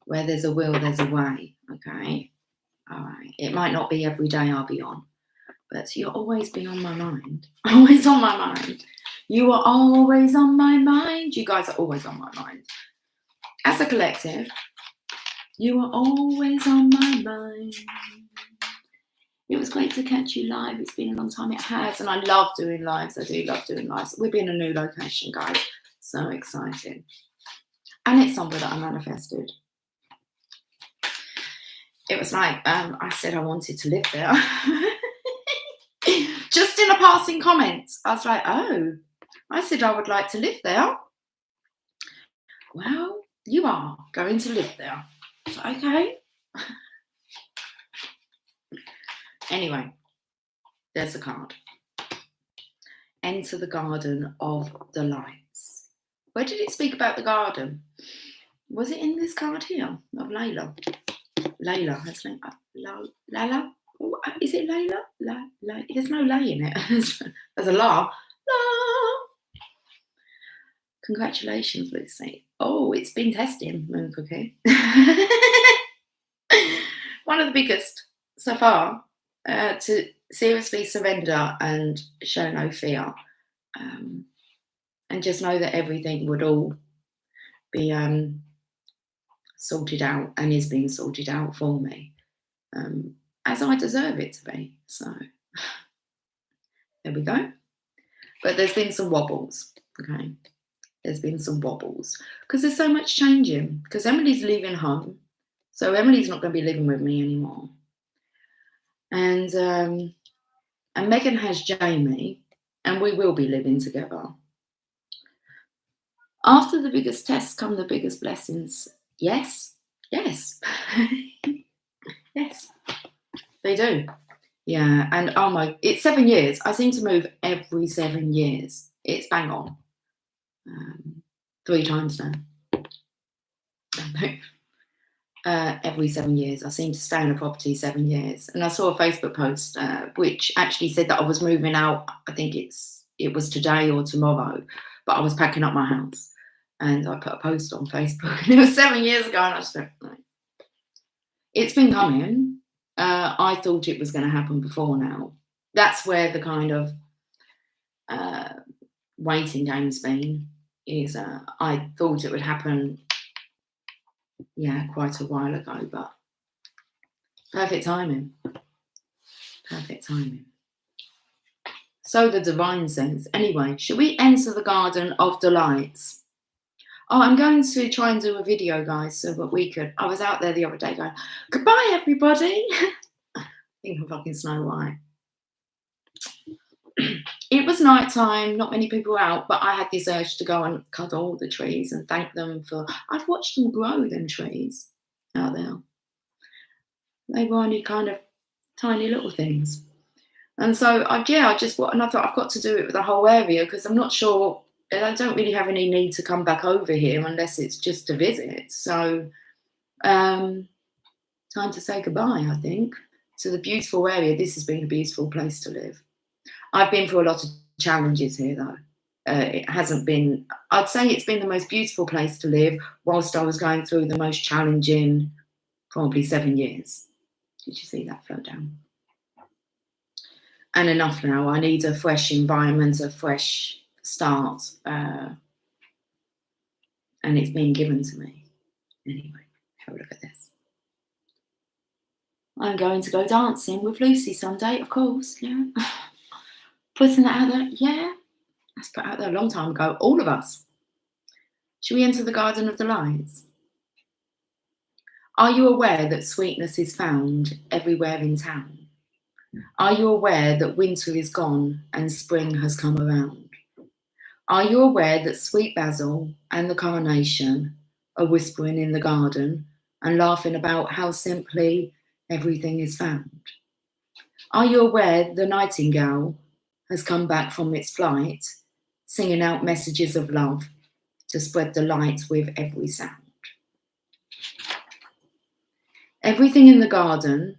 where there's a will, there's a way. Okay. All right. It might not be every day I'll be on, but you'll always be on my mind. Always on my mind. You are always on my mind. You guys are always on my mind. As a collective, you are always on my mind. It was great to catch you live. It's been a long time. It has. And I love doing lives. I do love doing lives. We'll be in a new location, guys. So exciting. And it's somewhere that I manifested. It was like, I said I wanted to live there. Just in a passing comment. I was like, oh, I said I would like to live there. Well, you are going to live there. So, okay. Anyway, there's a card. Enter the garden of delights. Where did it speak about the garden? Was it in this card here of Layla? Layla, has Lala? Is it Layla? There's no lay in it. There's a la. Congratulations, Lucy. Oh, it's been testing, Moon Cookie. One of the biggest so far. To seriously surrender and show no fear, and just know that everything would all be sorted out and is being sorted out for me, as I deserve it to be. So there we go. But there's been some wobbles, okay? There's been some wobbles because there's so much changing, because Emily's leaving home. So Emily's not going to be living with me anymore. And Megan has Jamie, and we will be living together. After the biggest tests come the biggest blessings. Yes, yes, yes, they do. Yeah, and oh my, it's 7 years. I seem to move every 7 years. It's bang on. 3 times now. Every 7 years. I seem to stay in a property 7 years. And I saw a Facebook post which actually said that I was moving out. I think it was today or tomorrow, but I was packing up my house. And I put a post on Facebook. And it was 7 years ago, and I just went, no. It's been coming. I thought it was going to happen before now. That's where the kind of waiting game's been. Is I thought it would happen, yeah, quite a while ago, but perfect timing. Perfect timing. So the divine says, anyway, should we enter the garden of delights? Oh, I'm going to try and do a video, guys, so that we could. I was out there the other day going, goodbye, everybody. I think I'm fucking Snow White. It was nighttime, not many people were out, but I had this urge to go and cuddle all the trees and thank them for. I've watched them grow, them trees out there. They were only kind of tiny little things. And so, I thought I've got to do it with the whole area, because I'm not sure, I don't really have any need to come back over here unless it's just to visit. So, time to say goodbye, I think, to the beautiful area. This has been a beautiful place to live. I've been through a lot of challenges here, though. It hasn't been, I'd say it's been the most beautiful place to live whilst I was going through the most challenging, probably 7 years. Did you see that float down? And enough now. I need a fresh environment, a fresh start. And it's been given to me. Anyway, have a look at this. I'm going to go dancing with Lucy Sunday, of course. Yeah. Putting that out there, yeah. That's put out there a long time ago, all of us. Should we enter the garden of delights? Are you aware that sweetness is found everywhere in town? Are you aware that winter is gone and spring has come around? Are you aware that sweet basil and the carnation are whispering in the garden and laughing about how simply everything is found? Are you aware the nightingale has come back from its flight, singing out messages of love to spread the light with every sound? Everything in the garden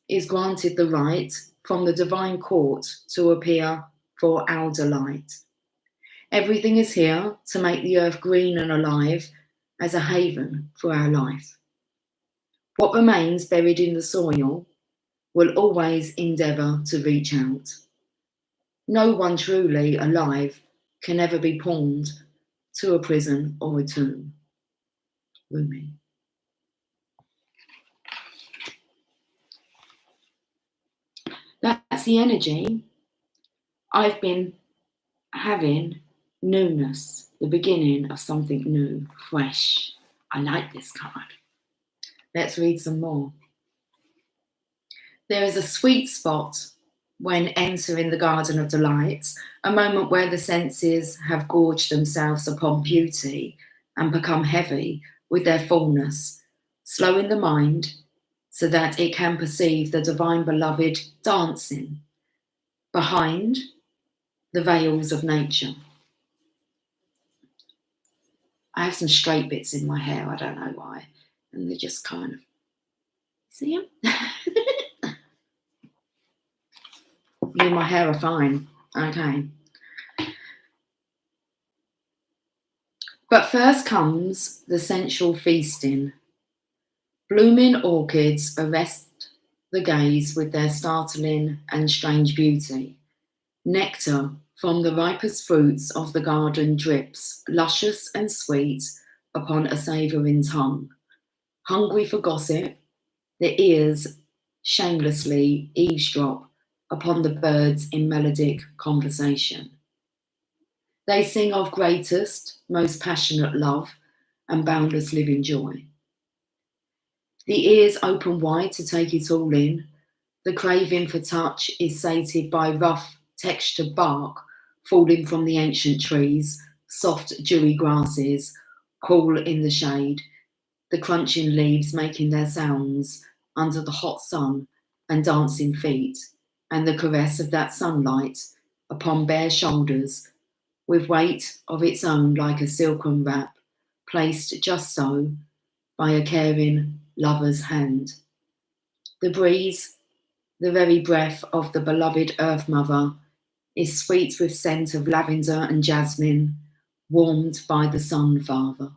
is granted the right from the divine court to appear for our delight. Everything is here to make the earth green and alive as a haven for our life. What remains buried in the soil will always endeavour to reach out. No one truly alive can ever be pawned to a prison or a tomb. Rumi. That's the energy. I've been having newness, the beginning of something new, fresh. I like this card. Let's read some more. There is a sweet spot when entering the Garden of Delights, a moment where the senses have gorged themselves upon beauty and become heavy with their fullness, slowing the mind so that it can perceive the divine beloved dancing behind the veils of nature. I have some straight bits in my hair, I don't know why, and they're just kind of, see them? Me and my hair are fine, okay. But first comes the sensual feasting. Blooming orchids arrest the gaze with their startling and strange beauty. Nectar from the ripest fruits of the garden drips, luscious and sweet, upon a savouring tongue. Hungry for gossip, the ears shamelessly eavesdrop upon the birds in melodic conversation. They sing of greatest, most passionate love and boundless living joy. The ears open wide to take it all in. The craving for touch is sated by rough textured bark falling from the ancient trees, soft dewy grasses, cool in the shade, the crunching leaves making their sounds under the hot sun and dancing feet, and the caress of that sunlight upon bare shoulders, with weight of its own like a silken wrap, placed just so by a caring lover's hand. The breeze, the very breath of the beloved Earth Mother, is sweet with scent of lavender and jasmine, warmed by the Sun Father.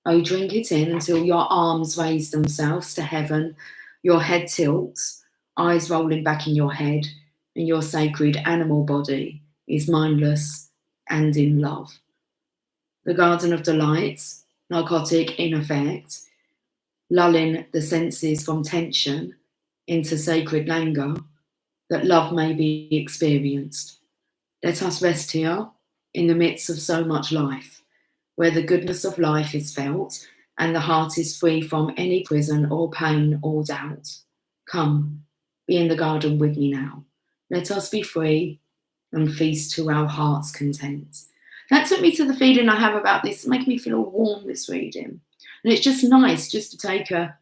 Oh, drink it in until your arms raise themselves to heaven, your head tilts, eyes rolling back in your head, and your sacred animal body is mindless and in love. The Garden of Delights, narcotic in effect, lulling the senses from tension into sacred languor, that love may be experienced. Let us rest here in the midst of so much life, where the goodness of life is felt and the heart is free from any prison or pain or doubt. Come, be in the garden with me now. Let us be free and feast to our heart's content. That took me to the feeling I have about this, making me feel all warm, this reading. And it's just nice just to take a,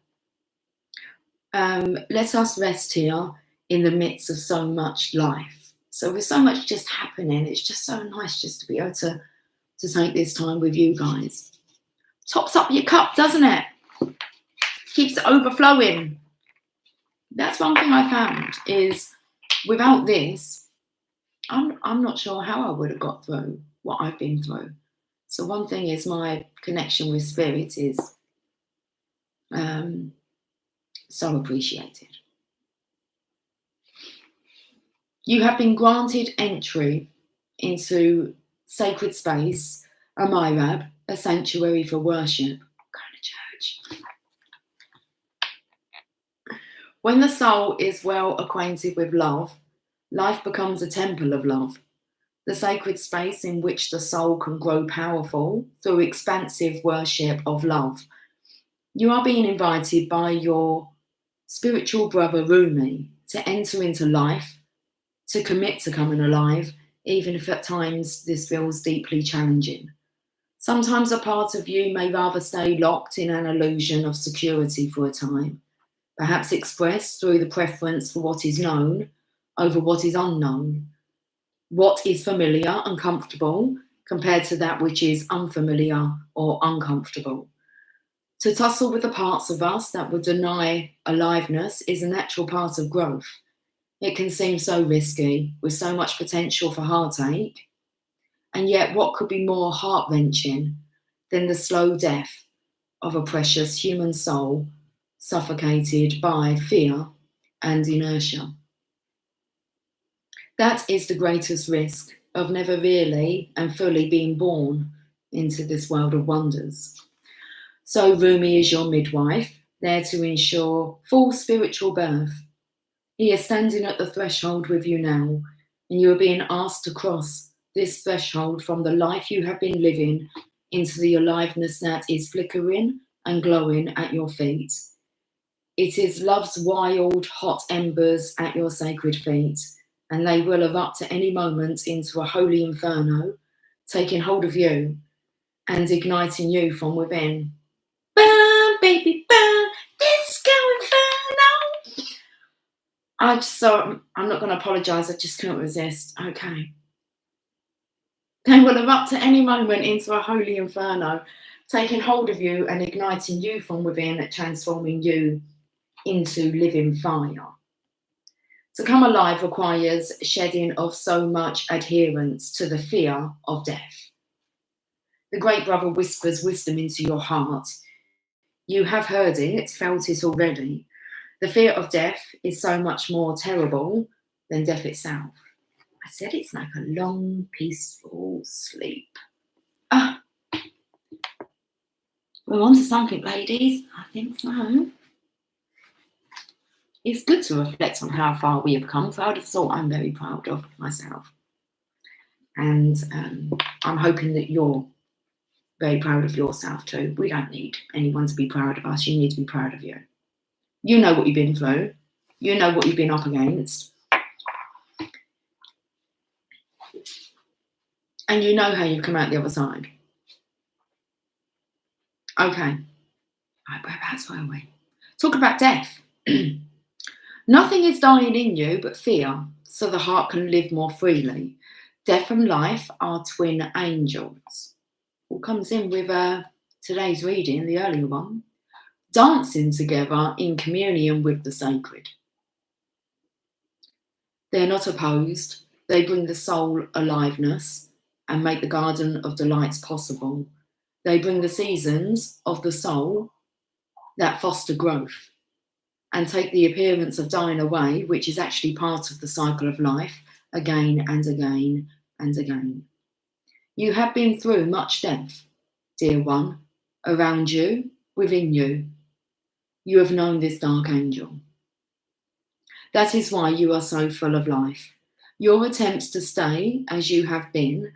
let us rest here in the midst of so much life. So with so much just happening, it's just so nice just to be able to take this time with you guys. Tops up your cup, doesn't it? Keeps it overflowing. That's one thing I found is without this, I'm not sure how I would have got through what I've been through. So one thing is my connection with spirit is so appreciated. You have been granted entry into sacred space, a mihrab, a sanctuary for worship, kind of church. When the soul is well acquainted with love, life becomes a temple of love, the sacred space in which the soul can grow powerful through expansive worship of love. You are being invited by your spiritual brother Rumi to enter into life, to commit to coming alive, even if at times this feels deeply challenging. Sometimes a part of you may rather stay locked in an illusion of security for a time, perhaps expressed through the preference for what is known over what is unknown, what is familiar and comfortable compared to that which is unfamiliar or uncomfortable. To tussle with the parts of us that would deny aliveness is a natural part of growth. It can seem so risky, with so much potential for heartache, And yet, what could be more heart-wrenching than the slow death of a precious human soul suffocated by fear and inertia? That is the greatest risk of never really and fully being born into this world of wonders. So Rumi is your midwife, there to ensure full spiritual birth. He is standing at the threshold with you now, and you are being asked to cross this threshold from the life you have been living into the aliveness that is flickering and glowing at your feet. It is love's wild, hot embers at your sacred feet, and they will erupt at any moment into a holy inferno, taking hold of you and igniting you from within. Burn, baby, burn, disco inferno. I'm not going to apologise, I just couldn't resist. Okay. They will erupt at any moment into a holy inferno, taking hold of you and igniting you from within, transforming you into living fire. To come alive requires shedding of so much adherence to the fear of death. The great brother whispers wisdom into your heart. You have heard it, felt it already. The fear of death is so much more terrible than death itself. I said it's like a long, peaceful sleep. We're on to something, ladies. I think so. It's good to reflect on how far we have come. Proud of thought I'm very proud of myself. And I'm hoping that you're very proud of yourself too. We don't need anyone to be proud of us. You need to be proud of you. You know what you've been through. You know what you've been up against. And you know how you've come out the other side. Okay. Right, whereabouts were we? Talk about death. Nothing is dying in you but fear, so the heart can live more freely. Death and life are twin angels. All comes in with today's reading, the earlier one. Dancing together in communion with the sacred. They're not opposed. They bring the soul aliveness and make the garden of delights possible. They bring the seasons of the soul that foster growth and take the appearance of dying away, which is actually part of the cycle of life, again and again and again. You have been through much death, dear one, around you, within you. You have known this dark angel. That is why you are so full of life. Your attempts to stay as you have been,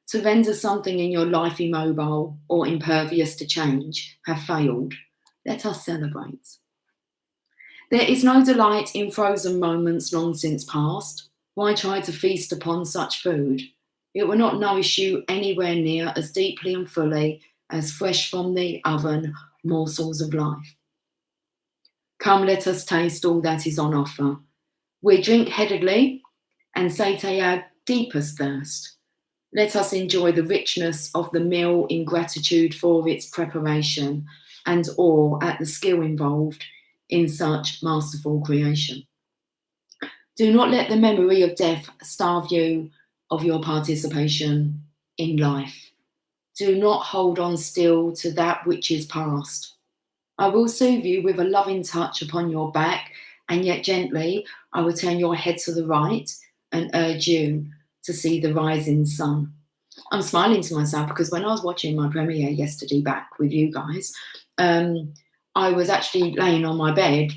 to render something in your life immobile or impervious to change, have failed. Let us celebrate. There is no delight in frozen moments long since past. Why try to feast upon such food? It will not nourish you anywhere near as deeply and fully as fresh from the oven morsels of life. Come, let us taste all that is on offer. We drink headedly and sate our deepest thirst. Let us enjoy the richness of the meal in gratitude for its preparation and awe at the skill involved in such masterful creation. Do not let the memory of death starve you of your participation in life. Do not hold on still to that which is past. I will soothe you with a loving touch upon your back, and yet gently I will turn your head to the right and urge you to see the rising sun. I'm smiling to myself because when I was watching my premiere yesterday back with you guys, I was actually laying on my bed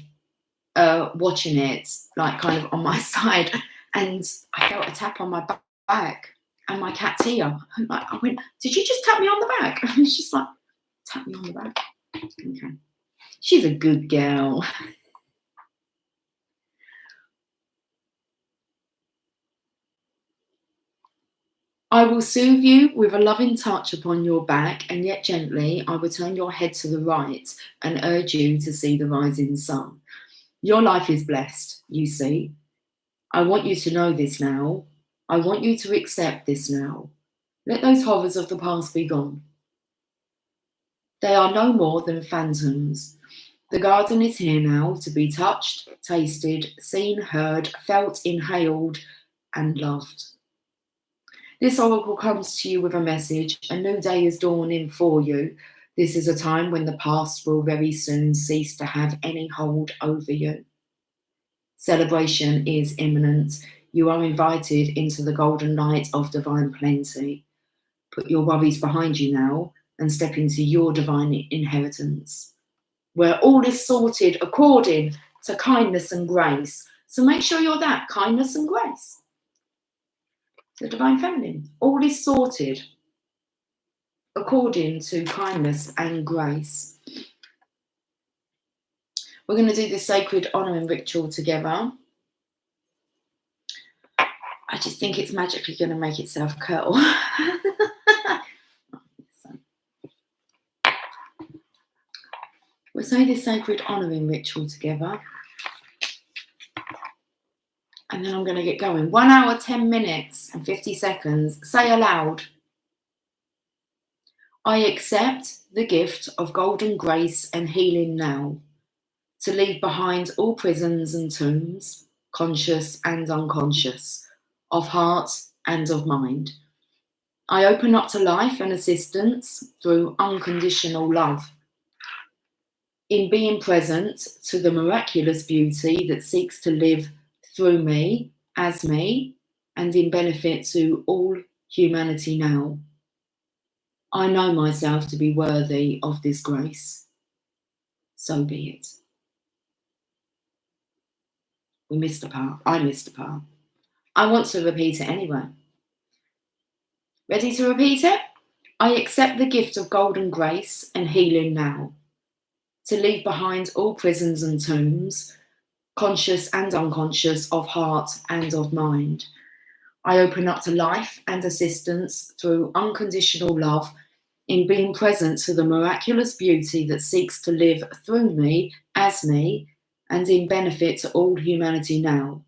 watching it, like kind of on my side, and I felt a tap on my back and my cat's here. I went, did you just tap me on the back? And she's like, tap me on the back. Okay. She's a good girl. I will soothe you with a loving touch upon your back, and yet gently I will turn your head to the right and urge you to see the rising sun. Your life is blessed, you see. I want you to know this now. I want you to accept this now. Let those horrors of the past be gone. They are no more than phantoms. The garden is here now to be touched, tasted, seen, heard, felt, inhaled, and loved. This oracle comes to you with a message. A new day is dawning for you. This is a time when the past will very soon cease to have any hold over you. Celebration is imminent. You are invited into the golden light of divine plenty. Put your worries behind you now and step into your divine inheritance, where all is sorted according to kindness and grace. So make sure you're that, kindness and grace. The divine feminine. All is sorted according to kindness and grace. We're going to do this sacred honouring ritual together. I just think it's magically going to make itself curl. We'll say this sacred honouring ritual together. And then I'm going to get going. 1 hour, 10 minutes and 50 seconds. Say aloud. I accept the gift of golden grace and healing now, to leave behind all prisons and tombs, conscious and unconscious, of heart and of mind. I open up to life and assistance through unconditional love. In being present to the miraculous beauty that seeks to live through me, as me, and in benefit to all humanity now. I know myself to be worthy of this grace. So be it. We missed a part. I missed a part. I want to repeat it anyway. Ready to repeat it? I accept the gift of golden grace and healing now, to leave behind all prisons and tombs, conscious and unconscious, of heart and of mind. I open up to life and assistance through unconditional love, in being present to the miraculous beauty that seeks to live through me, as me, and in benefit to all humanity now.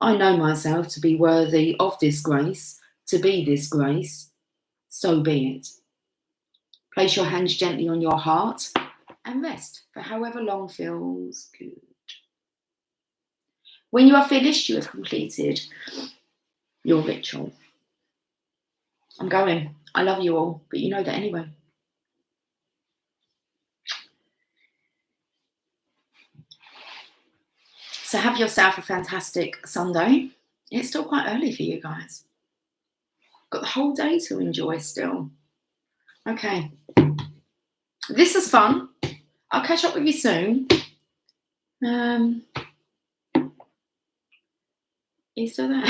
I know myself to be worthy of this grace, to be this grace. So be it. Place your hands gently on your heart and rest for however long feels good. When you are finished, you have completed your ritual. I'm going. I love you all, but you know that anyway. So have yourself a fantastic Sunday. It's still quite early for you guys. Got the whole day to enjoy still. Okay. This is fun. I'll catch up with you soon. You still there?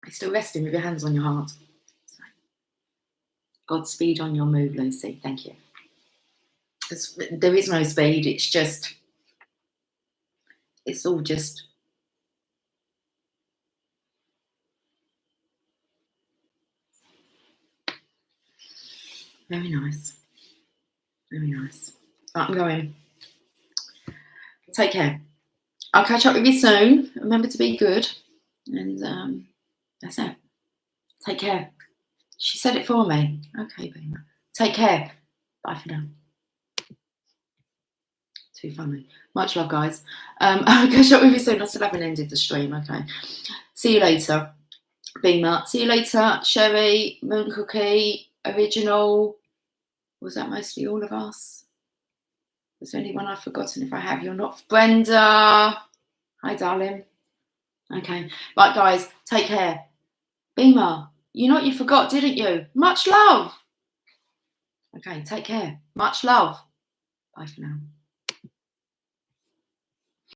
You're still resting with your hands on your heart. Godspeed on your move, Lucy. Thank you. There is no speed. It's all just. Very nice. Very nice. Right, I'm going. Take care. I'll catch up with you soon. Remember to be good. And that's it. Take care. She said it for me. Okay, baby. Take care. Bye for now. Too funny. Much love, guys. I'll catch up with you soon. I still haven't ended the stream. Okay. See you later. Beamer. See you later. Sherry, Moon Cookie, Original. Was that mostly all of us? Was there anyone I've forgotten? If I have, you're not. Brenda. Hi, darling. Okay. Right, guys. Take care. Beamer. You know what you forgot, didn't you? Much love. Okay. Take care. Much love. Bye for now.